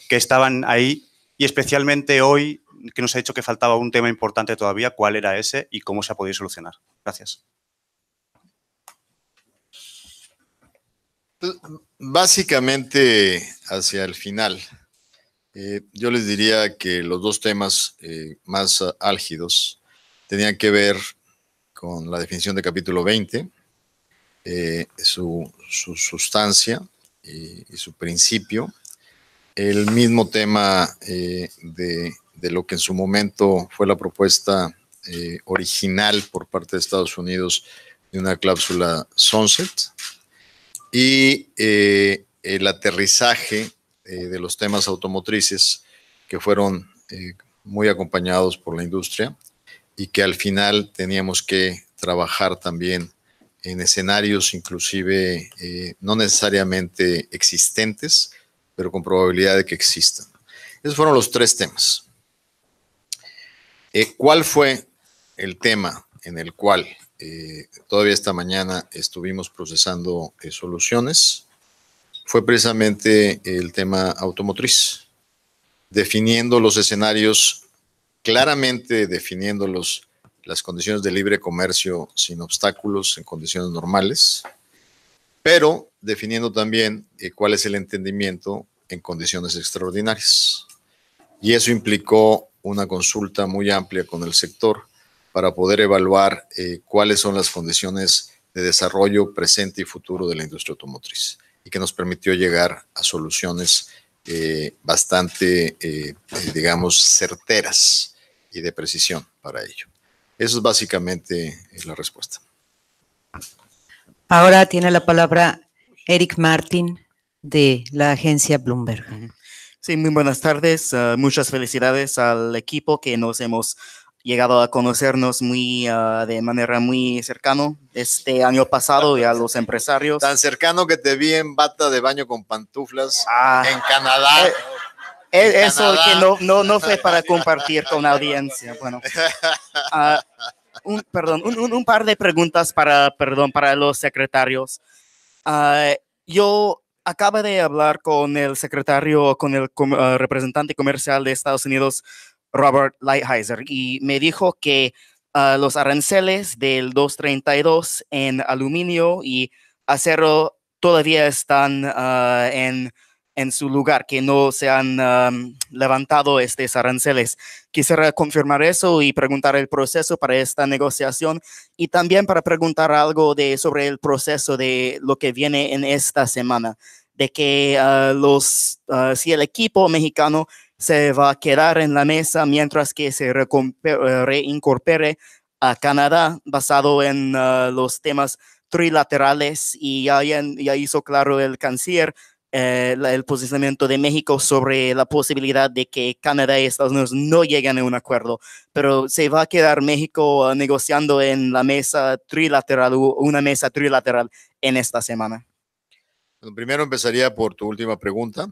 G: que estaban ahí, y especialmente hoy, que nos ha dicho que faltaba un tema importante todavía, ¿cuál era ese y cómo se ha podido solucionar? Gracias.
E: Básicamente, hacia el final, yo les diría que los 2 temas más álgidos tenían que ver con la definición de capítulo 20, su sustancia y su principio, el mismo tema de lo que en su momento fue la propuesta original por parte de Estados Unidos de una cláusula sunset, y el aterrizaje de los temas automotrices que fueron muy acompañados por la industria y que al final teníamos que trabajar también en escenarios inclusive no necesariamente existentes, pero con probabilidad de que existan. Esos fueron los 3 temas. ¿Cuál fue el tema en el cual todavía esta mañana estuvimos procesando soluciones? Fue precisamente el tema automotriz, definiendo los escenarios, claramente definiendo las condiciones de libre comercio sin obstáculos en condiciones normales, pero definiendo también cuál es el entendimiento en condiciones extraordinarias. Y eso implicó una consulta muy amplia con el sector para poder evaluar cuáles son las condiciones de desarrollo presente y futuro de la industria automotriz, y que nos permitió llegar a soluciones bastante, digamos, certeras y de precisión para ello. Eso es básicamente la respuesta.
C: Ahora tiene la palabra Eric Martin de la agencia Bloomberg.
H: Sí, muy buenas tardes. Muchas felicidades al equipo que nos hemos llegado a conocernos de manera muy cercana este año pasado, y a los empresarios.
E: Tan cercano que te vi en bata de baño con pantuflas en Canadá.
H: Eso que no fue para compartir con la audiencia. Bueno, un par de preguntas para los secretarios. Yo acabo de hablar con el secretario, con el representante comercial de Estados Unidos, Robert Lighthizer, y me dijo que los aranceles del 232 en aluminio y acero todavía están en su lugar, que no se han levantado estos aranceles. Quisiera confirmar eso y preguntar el proceso para esta negociación, y también para preguntar algo sobre el proceso de lo que viene en esta semana, de que si el equipo mexicano se va a quedar en la mesa mientras que se reincorpore a Canadá basado en los temas trilaterales, y ya hizo claro el canciller el posicionamiento de México sobre la posibilidad de que Canadá y Estados Unidos no lleguen a un acuerdo, pero se va a quedar México negociando en la mesa trilateral, una mesa trilateral en esta semana.
E: Bueno, primero empezaría por tu última pregunta.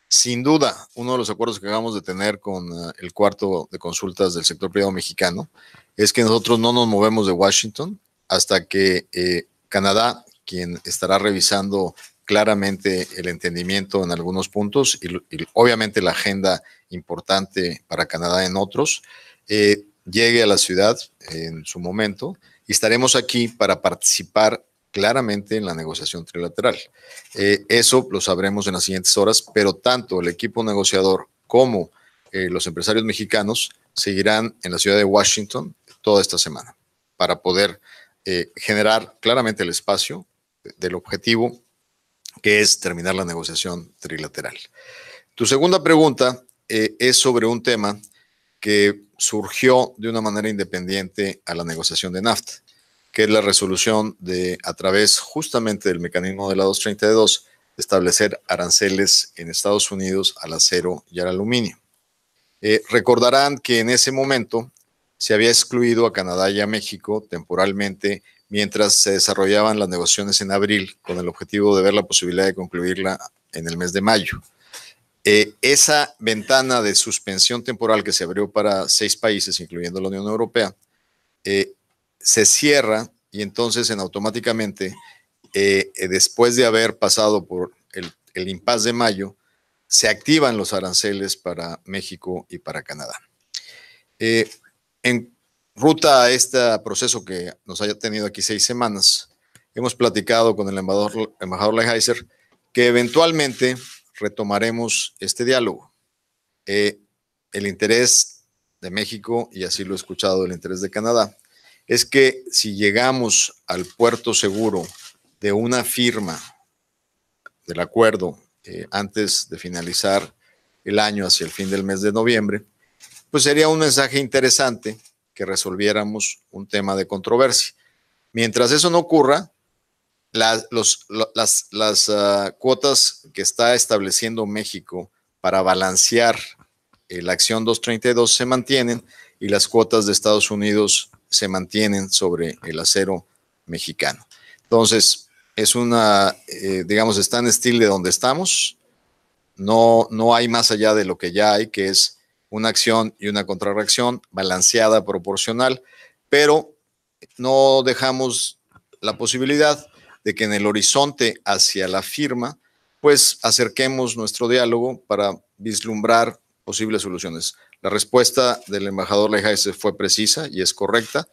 E: Sin duda, uno de los acuerdos que acabamos de tener con el cuarto de consultas del sector privado mexicano es que nosotros no nos movemos de Washington hasta que Canadá, quien estará revisando claramente el entendimiento en algunos puntos y obviamente la agenda importante para Canadá en otros, llegue a la ciudad en su momento, y estaremos aquí para participar claramente en la negociación trilateral. Eso lo sabremos en las siguientes horas, pero tanto el equipo negociador como los empresarios mexicanos seguirán en la ciudad de Washington toda esta semana para poder generar claramente el espacio del objetivo, que es terminar la negociación trilateral. Tu segunda pregunta es sobre un tema que surgió de una manera independiente a la negociación de NAFTA, que es la resolución a través justamente del mecanismo de la 232, de establecer aranceles en Estados Unidos al acero y al aluminio. Recordarán que en ese momento se había excluido a Canadá y a México temporalmente mientras se desarrollaban las negociaciones en abril, con el objetivo de ver la posibilidad de concluirla en el mes de mayo. Esa ventana de suspensión temporal que se abrió para 6 países, incluyendo la Unión Europea, se cierra, y entonces automáticamente, después de haber pasado por el impasse de mayo, se activan los aranceles para México y para Canadá. En ruta a este proceso que nos haya tenido aquí 6 semanas, hemos platicado con el embajador Lighthizer que eventualmente retomaremos este diálogo. El interés de México, y así lo he escuchado, el interés de Canadá, es que si llegamos al puerto seguro de una firma del acuerdo antes de finalizar el año, hacia el fin del mes de noviembre, pues sería un mensaje interesante que resolviéramos un tema de controversia. Mientras eso no ocurra, las cuotas que está estableciendo México para balancear la acción 232 se mantienen, y las cuotas de Estados Unidos se mantienen sobre el acero mexicano. Entonces, es digamos, stand still de donde estamos. No hay más allá de lo que ya hay, que es una acción y una contrarreacción balanceada, proporcional, pero no dejamos la posibilidad de que en el horizonte hacia la firma, pues acerquemos nuestro diálogo para vislumbrar posibles soluciones. La respuesta del embajador Lighthizer fue precisa y es correcta.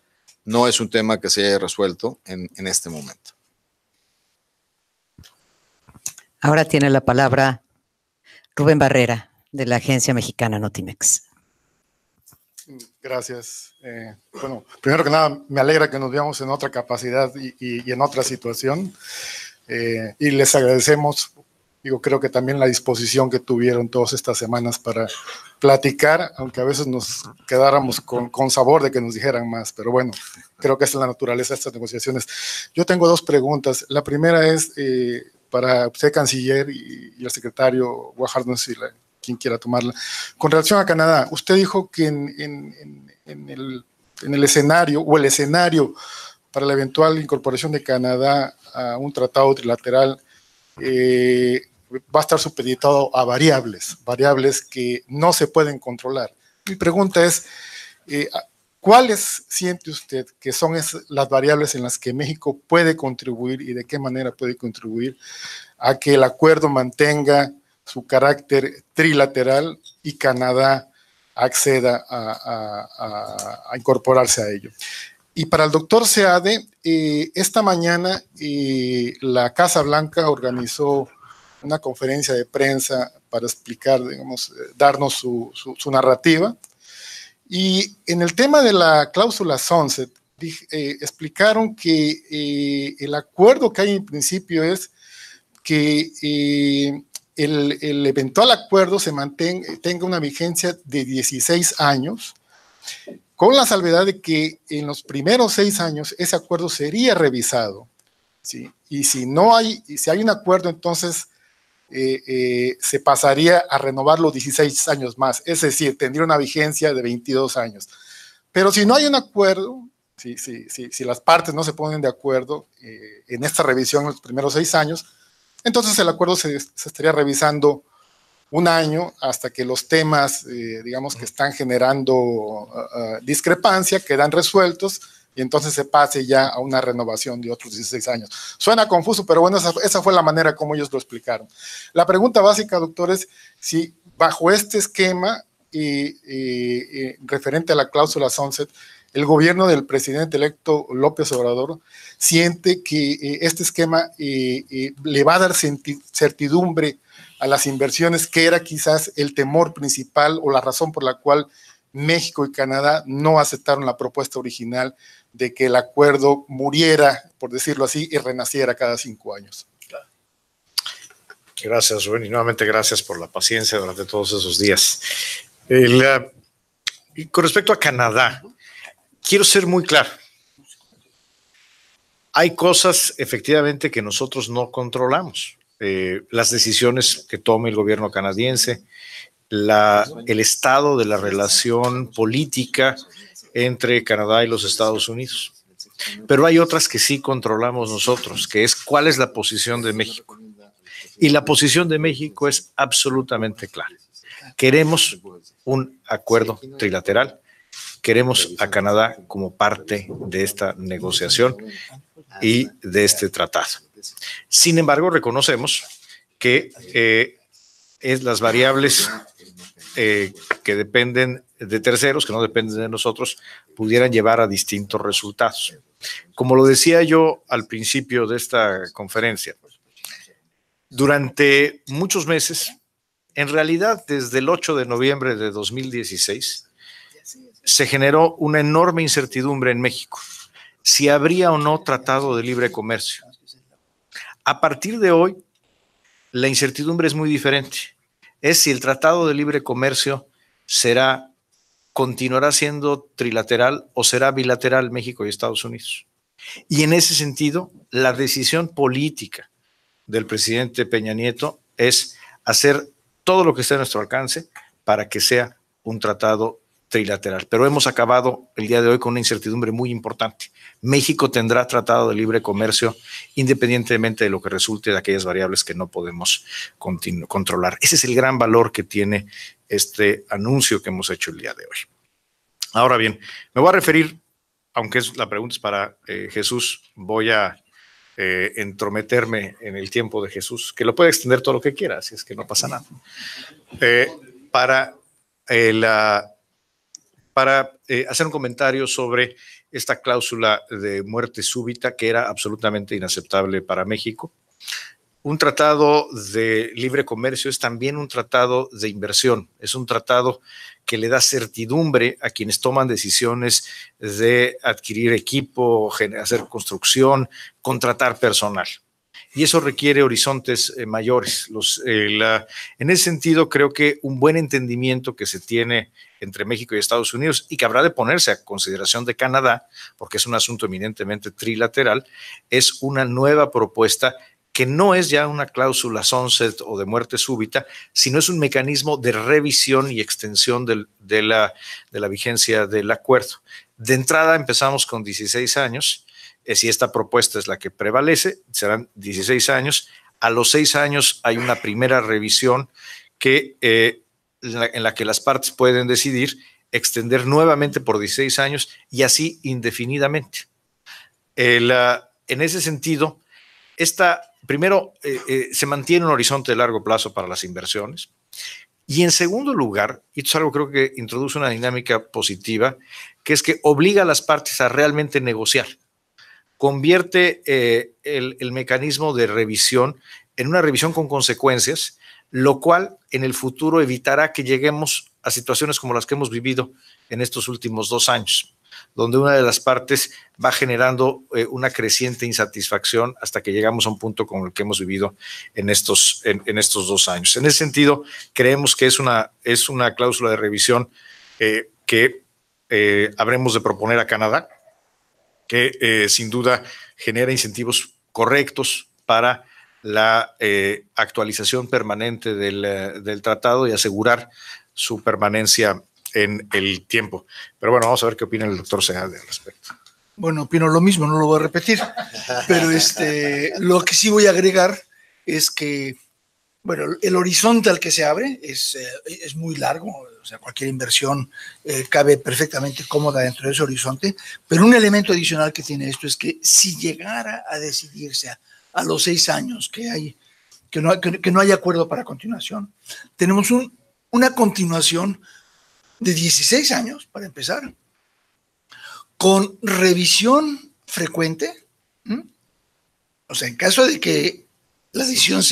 E: No es un tema que se haya resuelto en este momento.
C: Ahora tiene la palabra Rubén Barrera, de la agencia mexicana Notimex.
I: Gracias. Bueno, primero que nada, me alegra que nos veamos en otra capacidad y en otra situación. Y les agradecemos, creo que también la disposición que tuvieron todas estas semanas para platicar, aunque a veces nos quedáramos con sabor de que nos dijeran más, pero bueno, creo que esa es la naturaleza de estas negociaciones. Yo tengo dos preguntas. La primera es para usted, canciller, y el secretario Guajardo, no sé si quien quiera tomarla. Con relación a Canadá, usted dijo que en el escenario, o el escenario para la eventual incorporación de Canadá a un tratado trilateral, va a estar supeditado a variables que no se pueden controlar. Mi pregunta es, ¿cuáles siente usted que son las variables en las que México puede contribuir y de qué manera puede contribuir a que el acuerdo mantenga su carácter trilateral y Canadá acceda a incorporarse a ello? Y para el doctor Seade, esta mañana la Casa Blanca organizó una conferencia de prensa para explicar, darnos su narrativa. Y en el tema de la cláusula sunset, explicaron que el acuerdo que hay en principio es que el eventual acuerdo tenga una vigencia de 16 años, con la salvedad de que en los primeros 6 años ese acuerdo sería revisado, ¿sí? Y si hay un acuerdo, entonces se pasaría a renovar los 16 años más, es decir, tendría una vigencia de 22 años. Pero si no hay un acuerdo, si las partes no se ponen de acuerdo en esta revisión en los primeros 6 años, entonces el acuerdo se estaría revisando 1 año hasta que los temas, que están generando discrepancia quedan resueltos y entonces se pase ya a una renovación de otros 16 años. Suena confuso, pero bueno, esa fue la manera como ellos lo explicaron. La pregunta básica, doctor, es si bajo este esquema referente a la cláusula sunset, el gobierno del presidente electo López Obrador siente que este esquema le va a dar certidumbre a las inversiones, que era quizás el temor principal o la razón por la cual México y Canadá no aceptaron la propuesta original de que el acuerdo muriera, por decirlo así, y renaciera cada 5 años.
D: Gracias, Rubén, y nuevamente gracias por la paciencia durante todos esos días. Y con respecto a Canadá, quiero ser muy claro. Hay cosas efectivamente que nosotros no controlamos. Las decisiones que tome el gobierno canadiense, el estado de la relación política entre Canadá y los Estados Unidos. Pero hay otras que sí controlamos nosotros, que es cuál es la posición de México. Y la posición de México es absolutamente clara. Queremos un acuerdo trilateral, queremos a Canadá como parte de esta negociación y de este tratado. Sin embargo, reconocemos que las variables que dependen de terceros, que no dependen de nosotros, pudieran llevar a distintos resultados. Como lo decía yo al principio de esta conferencia, durante muchos meses, en realidad desde el 8 de noviembre de 2016, se generó una enorme incertidumbre en México, si habría o no tratado de libre comercio. A partir de hoy, la incertidumbre es muy diferente. Es si el tratado de libre comercio continuará siendo trilateral o será bilateral México y Estados Unidos. Y en ese sentido, la decisión política del presidente Peña Nieto es hacer todo lo que esté a nuestro alcance para que sea un tratado trilateral. Pero hemos acabado el día de hoy con una incertidumbre muy importante. México tendrá tratado de libre comercio independientemente de lo que resulte de aquellas variables que no podemos controlar. Ese es el gran valor que tiene este anuncio que hemos hecho el día de hoy. Ahora bien, me voy a referir, aunque la pregunta es para Jesús, voy a entrometerme en el tiempo de Jesús, que lo puede extender todo lo que quiera, así es que no pasa nada. Para hacer un comentario sobre esta cláusula de muerte súbita que era absolutamente inaceptable para México. un tratado de libre comercio es también un tratado de inversión, es un tratado que le da certidumbre a quienes toman decisiones de adquirir equipo, hacer construcción, contratar personal. Y eso requiere horizontes mayores. En ese sentido, creo que un buen entendimiento que se tiene entre México y Estados Unidos y que habrá de ponerse a consideración de Canadá, porque es un asunto eminentemente trilateral, es una nueva propuesta que no es ya una cláusula sunset o de muerte súbita, sino es un mecanismo de revisión y extensión de la vigencia del acuerdo. De entrada empezamos con 16 años, si esta propuesta es la que prevalece, serán 16 años. A los 6 años hay una primera revisión que, en la que las partes pueden decidir extender nuevamente por 16 años y así indefinidamente. En ese sentido, primero, se mantiene un horizonte de largo plazo para las inversiones. Y en segundo lugar, y esto es algo creo que introduce una dinámica positiva, que es que obliga a las partes a realmente negociar. Convierte el mecanismo de revisión en una revisión con consecuencias, lo cual en el futuro evitará que lleguemos a situaciones como las que hemos vivido en estos últimos 2 años, donde una de las partes va generando una creciente insatisfacción hasta que llegamos a un punto como el que hemos vivido en estos 2 años. En ese sentido, creemos que es una cláusula de revisión que habremos de proponer a Canadá, que sin duda genera incentivos correctos para la actualización permanente del tratado y asegurar su permanencia en el tiempo. Pero bueno, vamos a ver qué opina el doctor Seade al respecto.
B: Bueno, opino lo mismo, no lo voy a repetir, pero lo que sí voy a agregar es que, bueno, el horizonte al que se abre es muy largo, o sea, cualquier inversión cabe perfectamente cómoda dentro de ese horizonte, pero un elemento adicional que tiene esto es que si llegara a decidirse a los 6 años que no hay acuerdo para continuación, tenemos una continuación de 16 años, para empezar, con revisión frecuente, o sea, en caso de que la decisión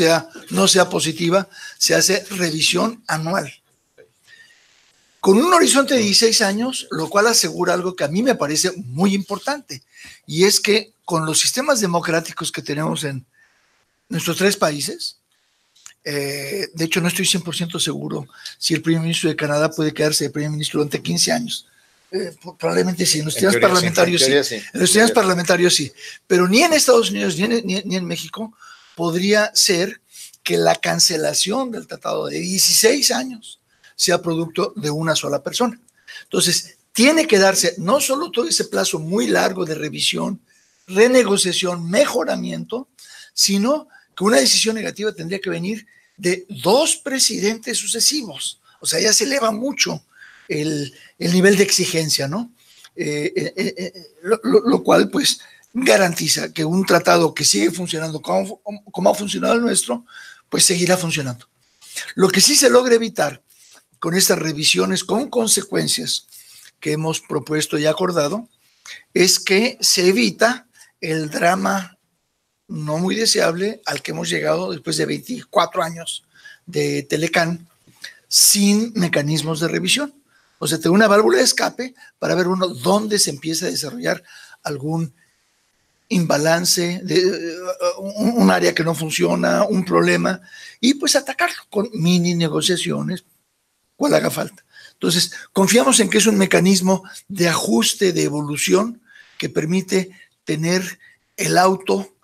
B: no sea positiva, se hace revisión anual. Con un horizonte de 16 años, lo cual asegura algo que a mí me parece muy importante, y es que con los sistemas democráticos que tenemos en nuestros 3 países, de hecho no estoy 100% seguro si el primer ministro de Canadá puede quedarse de primer ministro durante 15 años. Probablemente sí, en los sistemas parlamentarios sí. En los sistemas parlamentarios sí, pero ni en Estados Unidos ni en México podría ser que la cancelación del tratado de 16 años sea producto de una sola persona. Entonces, tiene que darse no solo todo ese plazo muy largo de revisión, renegociación, mejoramiento, sino que una decisión negativa tendría que venir de 2 presidentes sucesivos. O sea, ya se eleva mucho el nivel de exigencia, ¿no? Lo cual, pues, garantiza que un tratado que sigue funcionando como ha funcionado el nuestro, pues seguirá funcionando. Lo que sí se logra evitar con estas revisiones con consecuencias que hemos propuesto y acordado es que se evita el drama no muy deseable al que hemos llegado después de 24 años de Telecán sin mecanismos de revisión. O sea, tengo una válvula de escape para ver dónde se empieza a desarrollar algún imbalance, un área que no funciona, un problema, y pues atacarlo con mini negociaciones, cual haga falta. Entonces, confiamos en que es un mecanismo de ajuste, de evolución, que permite tener el auto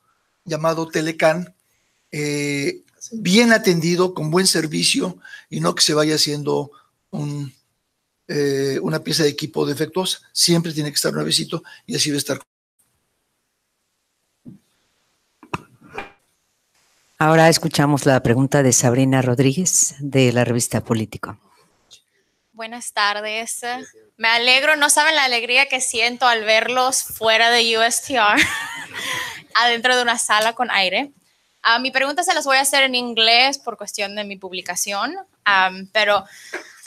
B: llamado Telecán bien atendido, con buen servicio, y no que se vaya haciendo una pieza de equipo defectuosa. Siempre tiene que estar nuevecito y así debe estar.
C: Ahora escuchamos la pregunta de Sabrina Rodríguez de la revista Político.
J: Buenas tardes. Me alegro, no saben la alegría que siento al verlos fuera de USTR, adentro de una sala con aire. Mi pregunta se las voy a hacer en inglés por cuestión de mi publicación, pero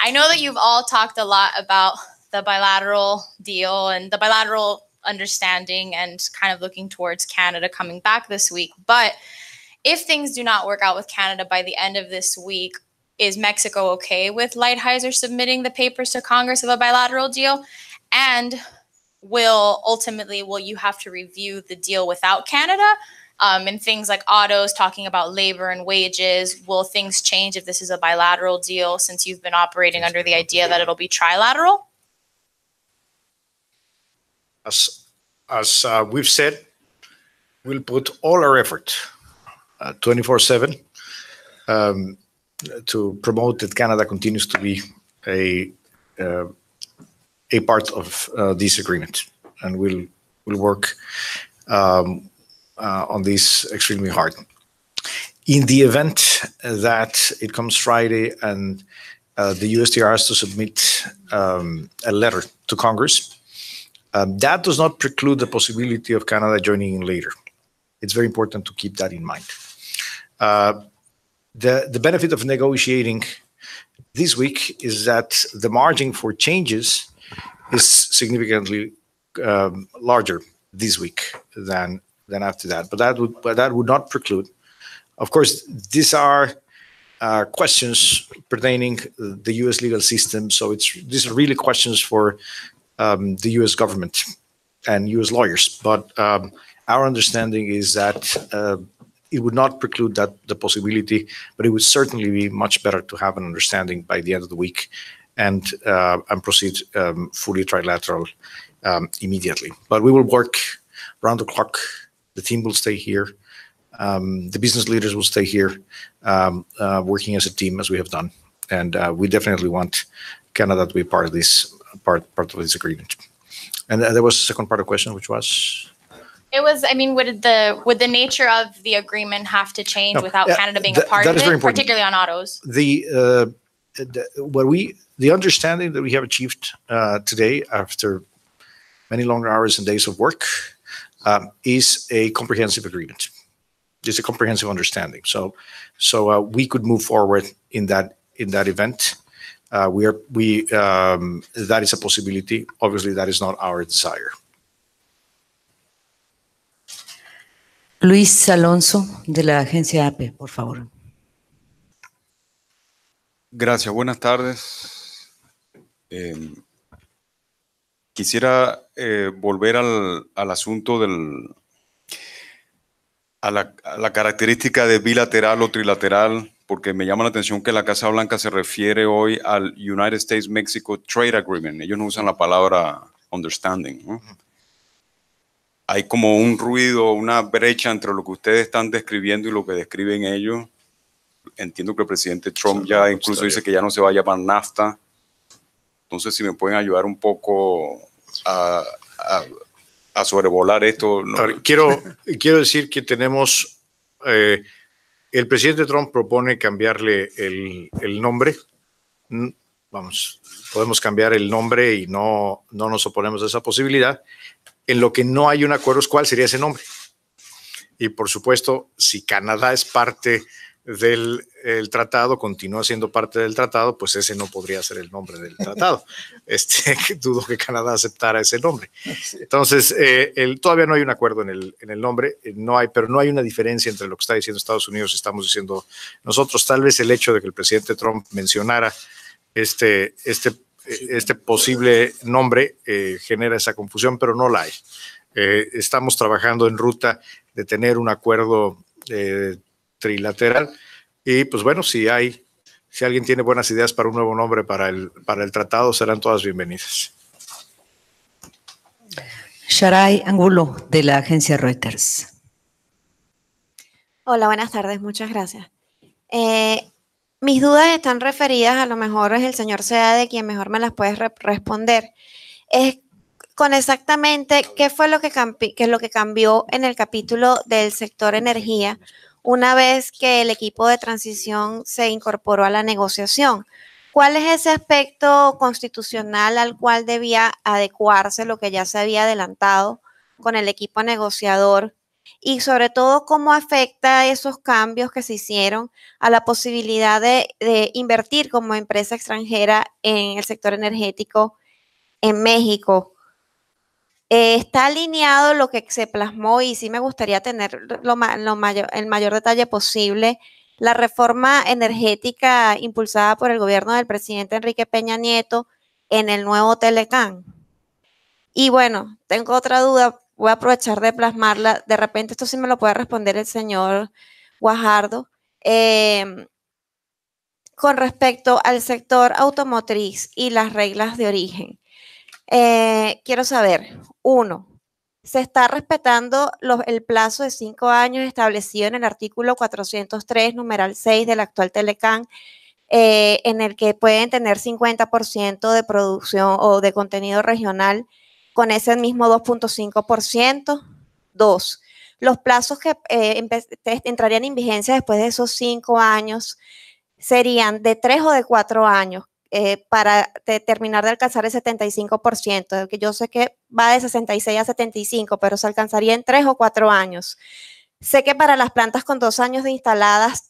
J: I know that you've all talked a lot about the bilateral deal and the bilateral understanding and kind of looking towards Canada coming back this week, but If things do not work out with Canada by the end of this week, is Mexico okay with Lighthizer submitting the papers to Congress of a bilateral deal? And will you have to review the deal without Canada? And things like autos, talking about labor and wages, will things change if this is a bilateral deal, since you've been operating under the idea that it'll be trilateral?
D: As we've said, we'll put all our effort 24/7 to promote that Canada continues to be a part of this agreement, and we'll work on this extremely hard. In the event that it comes Friday and the USTR has to submit a letter to Congress, that does not preclude the possibility of Canada joining in later. It's very important to keep that in mind. The benefit of negotiating this week is that the margin for changes is significantly larger this week than after that. But that would not preclude. Of course, these are questions pertaining the U.S. legal system. So these are really questions for the U.S. government and U.S. lawyers. But our understanding is that it would not preclude the possibility, but it would certainly be much better to have an understanding by the end of the week and proceed fully trilateral immediately. But we will work round the clock. The team will stay here. The business leaders will stay here, working as a team as we have done. And we definitely want Canada to be part of this agreement. And there was a second part of the question, which was?
J: It was, would the nature of the agreement have to change without Canada being a part of it, particularly on autos?
D: The understanding that we have achieved today, after many long hours and days of work, is a comprehensive agreement. It's a comprehensive understanding. So we could move forward in that event. That is a possibility. Obviously, that is not our desire.
C: Luis Alonso, de la agencia AP, por favor.
K: Gracias, buenas tardes. Quisiera volver al asunto a la característica de bilateral o trilateral, porque me llama la atención que la Casa Blanca se refiere hoy al United States-Mexico Trade Agreement. Ellos no usan la palabra understanding, ¿no? Hay como un ruido, una brecha entre lo que ustedes están describiendo y lo que describen ellos. Entiendo que el presidente Trump ya incluso dice que ya no se va a llamar NAFTA. Entonces, si me pueden ayudar un poco a sobrevolar esto. ¿No?
D: Quiero decir que tenemos, el presidente Trump propone cambiarle el nombre. Vamos, podemos cambiar el nombre y no nos oponemos a esa posibilidad. En lo que no hay un acuerdo es cuál sería ese nombre. Y por supuesto, si Canadá es parte del tratado, continúa siendo parte del tratado, pues ese no podría ser el nombre del tratado. Dudo que Canadá aceptara ese nombre. Entonces, todavía no hay un acuerdo en el nombre, pero no hay una diferencia entre lo que está diciendo Estados Unidos y estamos diciendo nosotros. Tal vez el hecho de que el presidente Trump mencionara este posible nombre genera esa confusión, pero no la hay. Estamos trabajando en ruta de tener un acuerdo trilateral y pues bueno, si alguien tiene buenas ideas para un nuevo nombre para el tratado, serán todas bienvenidas.
C: Sharai Angulo, de la agencia Reuters.
L: Hola, buenas tardes, muchas gracias. Mis dudas están referidas, a lo mejor es el señor Seade quien mejor me las puede responder. Es con exactamente qué es lo que cambió en el capítulo del sector energía una vez que el equipo de transición se incorporó a la negociación. ¿Cuál es ese aspecto constitucional al cual debía adecuarse lo que ya se había adelantado con el equipo negociador? Y sobre todo, ¿cómo afecta esos cambios que se hicieron a la posibilidad de invertir como empresa extranjera en el sector energético en México? Está alineado lo que se plasmó, y sí me gustaría tener el mayor detalle posible, la reforma energética impulsada por el gobierno del presidente Enrique Peña Nieto en el nuevo Telecán. Y bueno, tengo otra duda, voy a aprovechar de plasmarla, de repente esto sí me lo puede responder el señor Guajardo, con respecto al sector automotriz y las reglas de origen. Quiero saber, 1, ¿se está respetando el plazo de 5 años establecido en el artículo 403, numeral 6 del actual Telecán, en el que pueden tener 50% de producción o de contenido regional con ese mismo 2.5%? 2, los plazos que entrarían en vigencia después de esos 5 años serían de 3 o de 4 años para terminar de alcanzar el 75%, que yo sé que va de 66 a 75, pero se alcanzaría en 3 o 4 años. Sé que para las plantas con 2 años de instaladas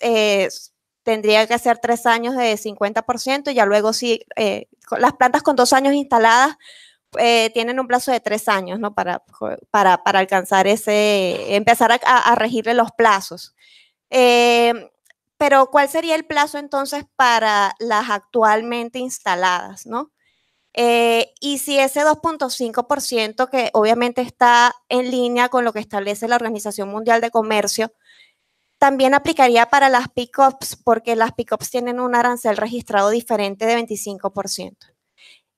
L: tendría que ser 3 años de 50%, y ya luego sí, las plantas con 2 años instaladas tienen un plazo de 3 años, ¿no? Para alcanzar empezar a regirle los plazos. Pero ¿cuál sería el plazo entonces para las actualmente instaladas, ¿no? Y si ese 2.5%, que obviamente está en línea con lo que establece la Organización Mundial de Comercio, también aplicaría para las pick-ups, porque las pick-ups tienen un arancel registrado diferente de 25%.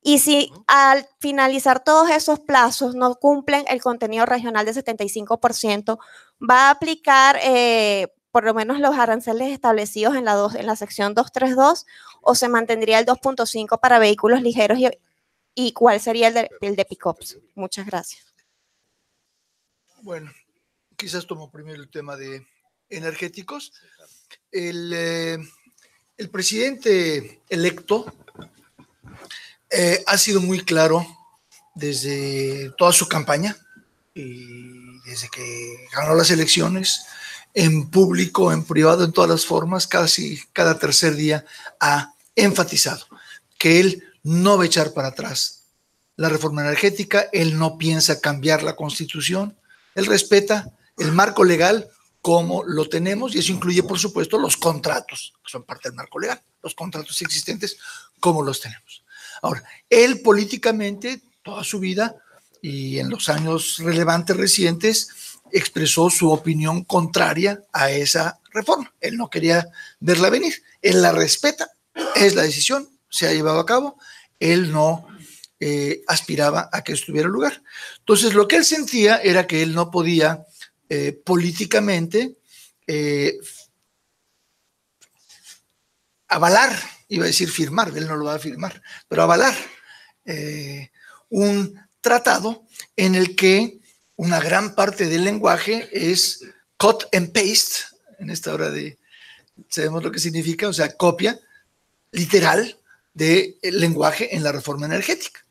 L: Y si al finalizar todos esos plazos no cumplen el contenido regional de 75%, va a aplicar por lo menos los aranceles establecidos en la sección 232, o se mantendría el 2.5 para vehículos ligeros, y cuál sería el de pick-ups. Muchas gracias.
B: Bueno, quizás tomo primero el tema de energéticos. El presidente electo ha sido muy claro desde toda su campaña y desde que ganó las elecciones, en público, en privado, en todas las formas, casi cada tercer día ha enfatizado que él no va a echar para atrás la reforma energética, él no piensa cambiar la Constitución, él respeta el marco legal como lo tenemos, y eso incluye, por supuesto, los contratos, que son parte del marco legal, los contratos existentes como los tenemos. Ahora, él políticamente, toda su vida y en los años relevantes recientes, expresó su opinión contraria a esa reforma. Él no quería verla venir. Él la respeta, es la decisión, se ha llevado a cabo. Él no aspiraba a que estuviera en lugar. Entonces, lo que él sentía era que él no podía políticamente avalar, iba a decir firmar, él no lo va a firmar, pero avalar un tratado en el que una gran parte del lenguaje es cut and paste, en esta hora sabemos lo que significa, o sea, copia literal del lenguaje en la reforma energética.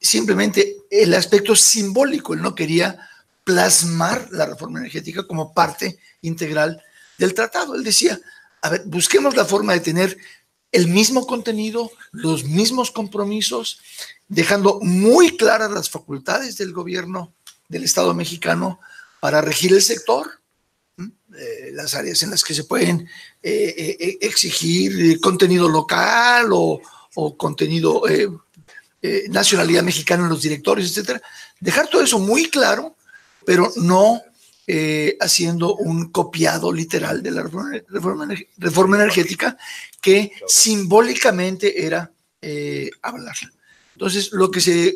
B: Simplemente el aspecto simbólico, él no quería plasmar la reforma energética como parte integral del tratado. Él decía, a ver, busquemos la forma de tener el mismo contenido, los mismos compromisos, dejando muy claras las facultades del gobierno del Estado mexicano para regir el sector, las áreas en las que se pueden exigir contenido local o contenido nacionalidad mexicana en los directorios, etcétera. Dejar todo eso muy claro, pero no haciendo un copiado literal de la reforma energética que simbólicamente era avalarla. Entonces, lo que se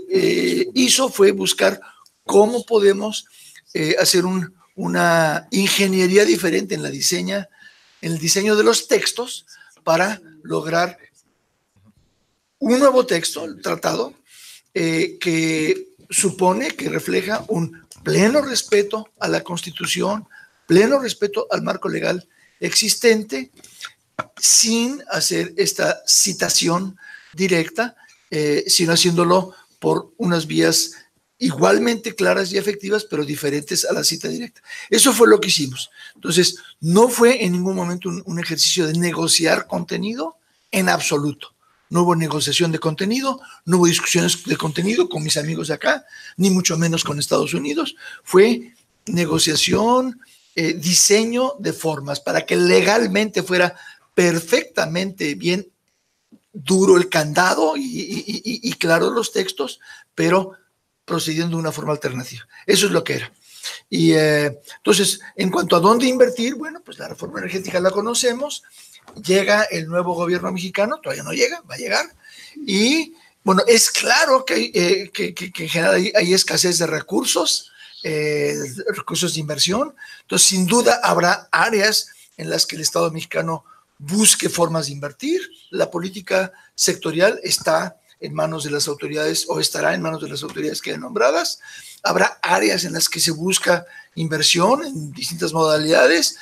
B: hizo fue buscar cómo podemos hacer una ingeniería diferente en el diseño de los textos para lograr un nuevo texto, el tratado, que supone, que refleja un pleno respeto a la Constitución, pleno respeto al marco legal existente, sin hacer esta citación directa, sino haciéndolo por unas vías igualmente claras y efectivas, pero diferentes a la cita directa. Eso fue lo que hicimos. Entonces, no fue en ningún momento un ejercicio de negociar contenido en absoluto. No hubo negociación de contenido, no hubo discusiones de contenido con mis amigos de acá, ni mucho menos con Estados Unidos. Fue negociación, diseño de formas para que legalmente fuera perfectamente bien duro el candado y claro los textos, pero procediendo de una forma alternativa. Eso es lo que era. Y entonces, en cuanto a dónde invertir, bueno, pues la reforma energética la conocemos, llega el nuevo gobierno mexicano, todavía no llega, va a llegar, y bueno, es claro que en general hay escasez de recursos de inversión, entonces sin duda habrá áreas en las que el Estado mexicano busque formas de invertir. La política sectorial está en manos de las autoridades o estará en manos de las autoridades que hayan nombradas. Habrá áreas en las que se busca inversión en distintas modalidades.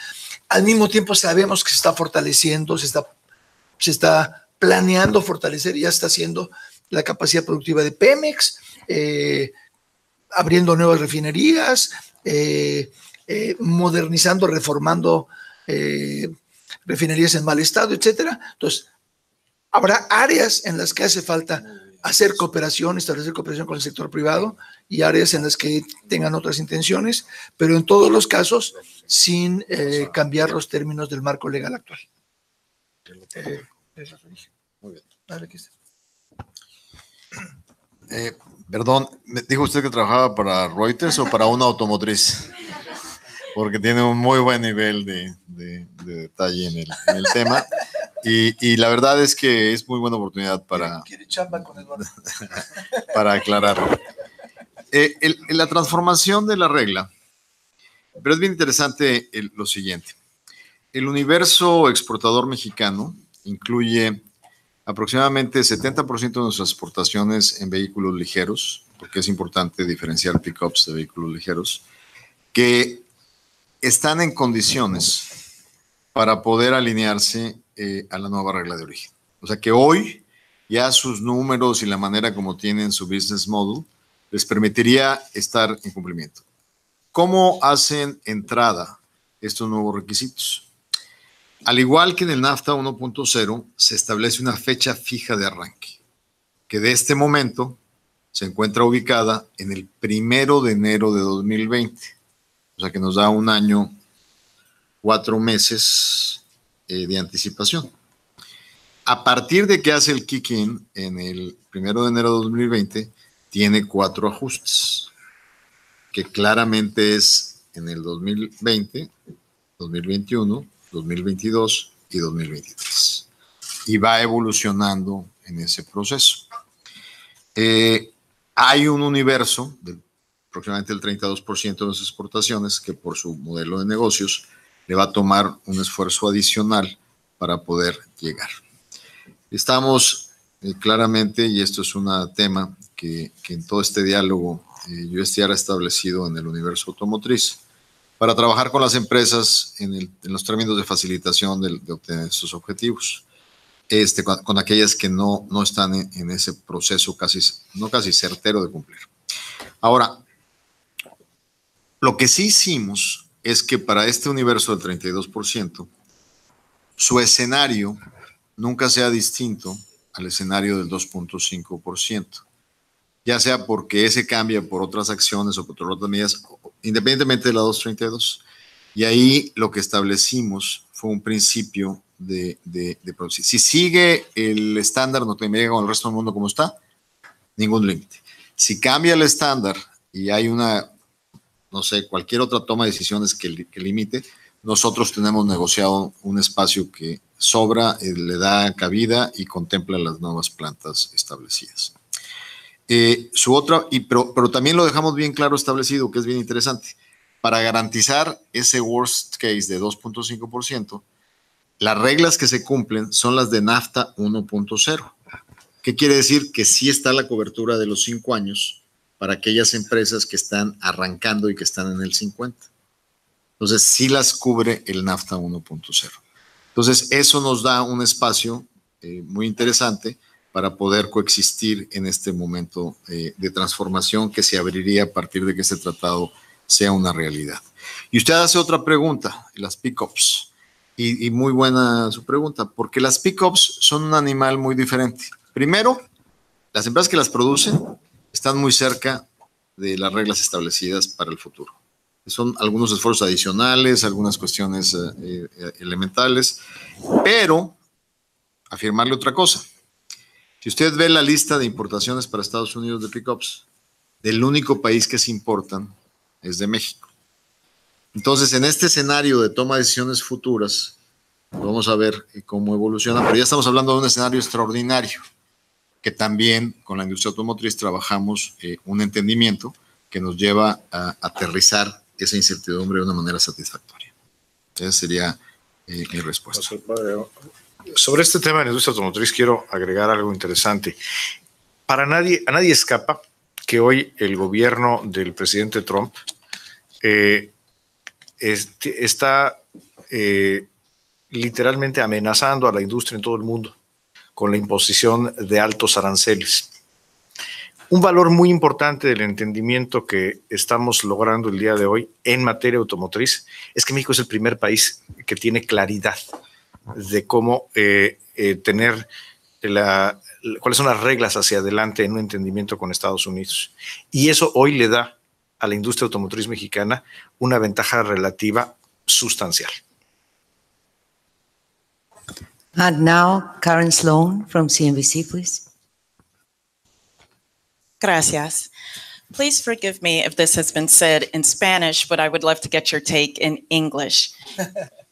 B: Al mismo tiempo sabemos que se está fortaleciendo, se está planeando fortalecer, ya está haciendo la capacidad productiva de Pemex, abriendo nuevas refinerías, modernizando, reformando refinerías en mal estado, etcétera. Entonces, habrá áreas en las que hace falta hacer cooperación, establecer cooperación con el sector privado y áreas en las que tengan otras intenciones, pero en todos los casos sin cambiar los términos del marco legal actual.
E: Muy bien.
B: Dale, aquí está.
E: Perdón, ¿me dijo usted que trabajaba para Reuters o para una automotriz? Porque tiene un muy buen nivel de detalle en el tema. Y la verdad es que es muy buena oportunidad para aclararlo. La transformación de la regla, pero es bien interesante lo siguiente. El universo exportador mexicano incluye aproximadamente 70% de nuestras exportaciones en vehículos ligeros, porque es importante diferenciar pickups de vehículos ligeros, que están en condiciones para poder alinearse a la nueva regla de origen. O sea que hoy ya sus números y la manera como tienen su business model les permitiría estar en cumplimiento. ¿Cómo hacen entrada estos nuevos requisitos? Al igual que en el NAFTA 1.0, se establece una fecha fija de arranque, que de este momento se encuentra ubicada en el 1 de enero de 2020. O sea que nos da un año, 4 meses de anticipación. A partir de que hace el kick-in en el 1 de enero de 2020, tiene 4 ajustes, que claramente es en el 2020, 2021, 2022 y 2023. Y va evolucionando en ese proceso. Hay un universo de aproximadamente el 32% de las exportaciones que por su modelo de negocios le va a tomar un esfuerzo adicional para poder llegar. Estamos claramente, y esto es un tema que en todo este diálogo USTR ha establecido en el universo automotriz, para trabajar con las empresas en los términos de facilitación de obtener estos objetivos, con aquellas que no están en ese proceso casi certero de cumplir. Ahora, lo que sí hicimos es que para este universo del 32%, su escenario nunca sea distinto al escenario del 2.5%, ya sea porque ese cambia por otras acciones o por otras medidas, independientemente de la 232. Y ahí lo que establecimos fue un principio de producción. Si sigue el estándar norteamericano con el resto del mundo como está, ningún límite. Si cambia el estándar y hay cualquier otra toma de decisiones que limite, nosotros tenemos negociado un espacio que sobra, le da cabida y contempla las nuevas plantas establecidas. Pero también lo dejamos bien claro establecido, que es bien interesante. Para garantizar ese worst case de 2.5%, las reglas que se cumplen son las de NAFTA 1.0. ¿Qué quiere decir? Que sí está la cobertura de los 5 años para aquellas empresas que están arrancando y que están en el 50. Entonces, sí las cubre el NAFTA 1.0. Entonces, eso nos da un espacio muy interesante para poder coexistir en este momento de transformación que se abriría a partir de que este tratado sea una realidad. Y usted hace otra pregunta, las pickups. Y muy buena su pregunta, porque las pickups son un animal muy diferente. Primero, las empresas que las producen están muy cerca de las reglas establecidas para el futuro. Son algunos esfuerzos adicionales, algunas cuestiones elementales, pero afirmarle otra cosa. Si usted ve la lista de importaciones para Estados Unidos de pickups, del único país que se importan es de México. Entonces, en este escenario de toma de decisiones futuras, vamos a ver cómo evoluciona, pero ya estamos hablando de un escenario extraordinario, que también con la industria automotriz trabajamos un entendimiento que nos lleva a aterrizar esa incertidumbre de una manera satisfactoria. Esa sería mi respuesta.
D: Sobre este tema de la industria automotriz quiero agregar algo interesante. A nadie escapa que hoy el gobierno del presidente Trump está literalmente amenazando a la industria en todo el mundo con la imposición de altos aranceles. Un valor muy importante del entendimiento que estamos logrando el día de hoy en materia automotriz es que México es el primer país que tiene claridad de cómo tener cuáles son las reglas hacia adelante en un entendimiento con Estados Unidos. Y eso hoy le da a la industria automotriz mexicana una ventaja relativa sustancial.
C: And now, Karen Sloan from CNBC, please.
M: Gracias. Please forgive me if this has been said in Spanish, but I would love to get your take in English.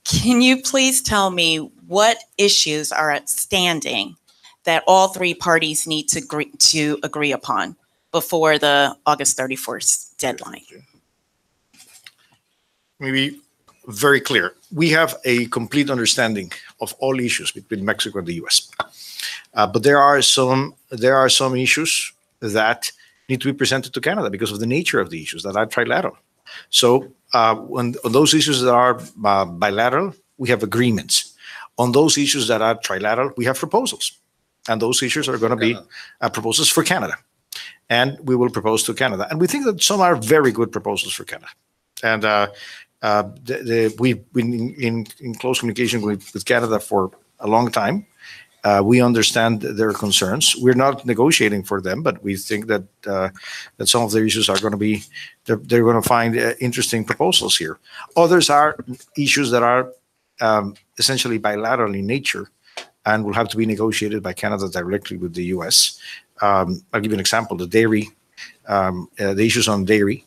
M: Can you please tell me what issues are outstanding that all three parties need to agree upon before the August 31st deadline?
D: Maybe very clear. We have a complete understanding of all issues between Mexico and the U.S. But there are some issues that need to be presented to Canada because of the nature of the issues that are trilateral. So on those issues that are bilateral, we have agreements. On those issues that are trilateral, we have proposals. And those issues are going to be proposals for Canada. And we will propose to Canada. And we think that some are very good proposals for Canada. And we've been in close communication with Canada for a long time. We understand their concerns. We're not negotiating for them, but we think that that some of their issues are going to be, they're going to find interesting proposals here. Others are issues that are essentially bilateral in nature and will have to be negotiated by Canada directly with the U.S. I'll give you an example. The dairy, the issues on dairy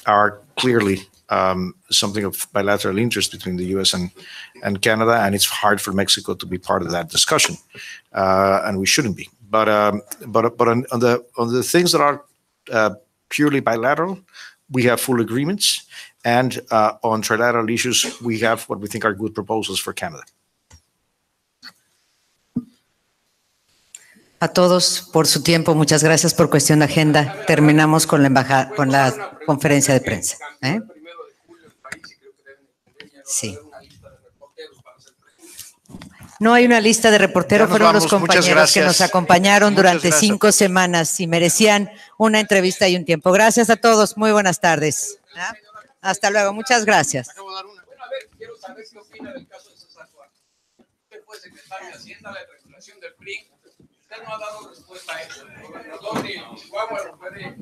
D: are clearly something of bilateral interest between the U.S. and Canada, and it's hard for Mexico to be part of that discussion, and we shouldn't be. But on the things that are purely bilateral, we have full agreements, and on trilateral issues, we have what we think are good proposals for Canada.
C: A todos por su tiempo, muchas gracias por cuestión de agenda. Terminamos con la conferencia de prensa. Sí. No hay una lista de reporteros, fueron los compañeros que nos acompañaron durante 5 semanas y merecían una entrevista y un tiempo. Gracias a todos, muy buenas tardes. Hasta luego, muchas gracias.
N: Bueno, a ver, quiero saber qué opina del caso de César Suárez. Usted fue secretario de Hacienda de regulación del PRI. Usted no ha dado respuesta a eso. El gobernador de Chihuahua lo puede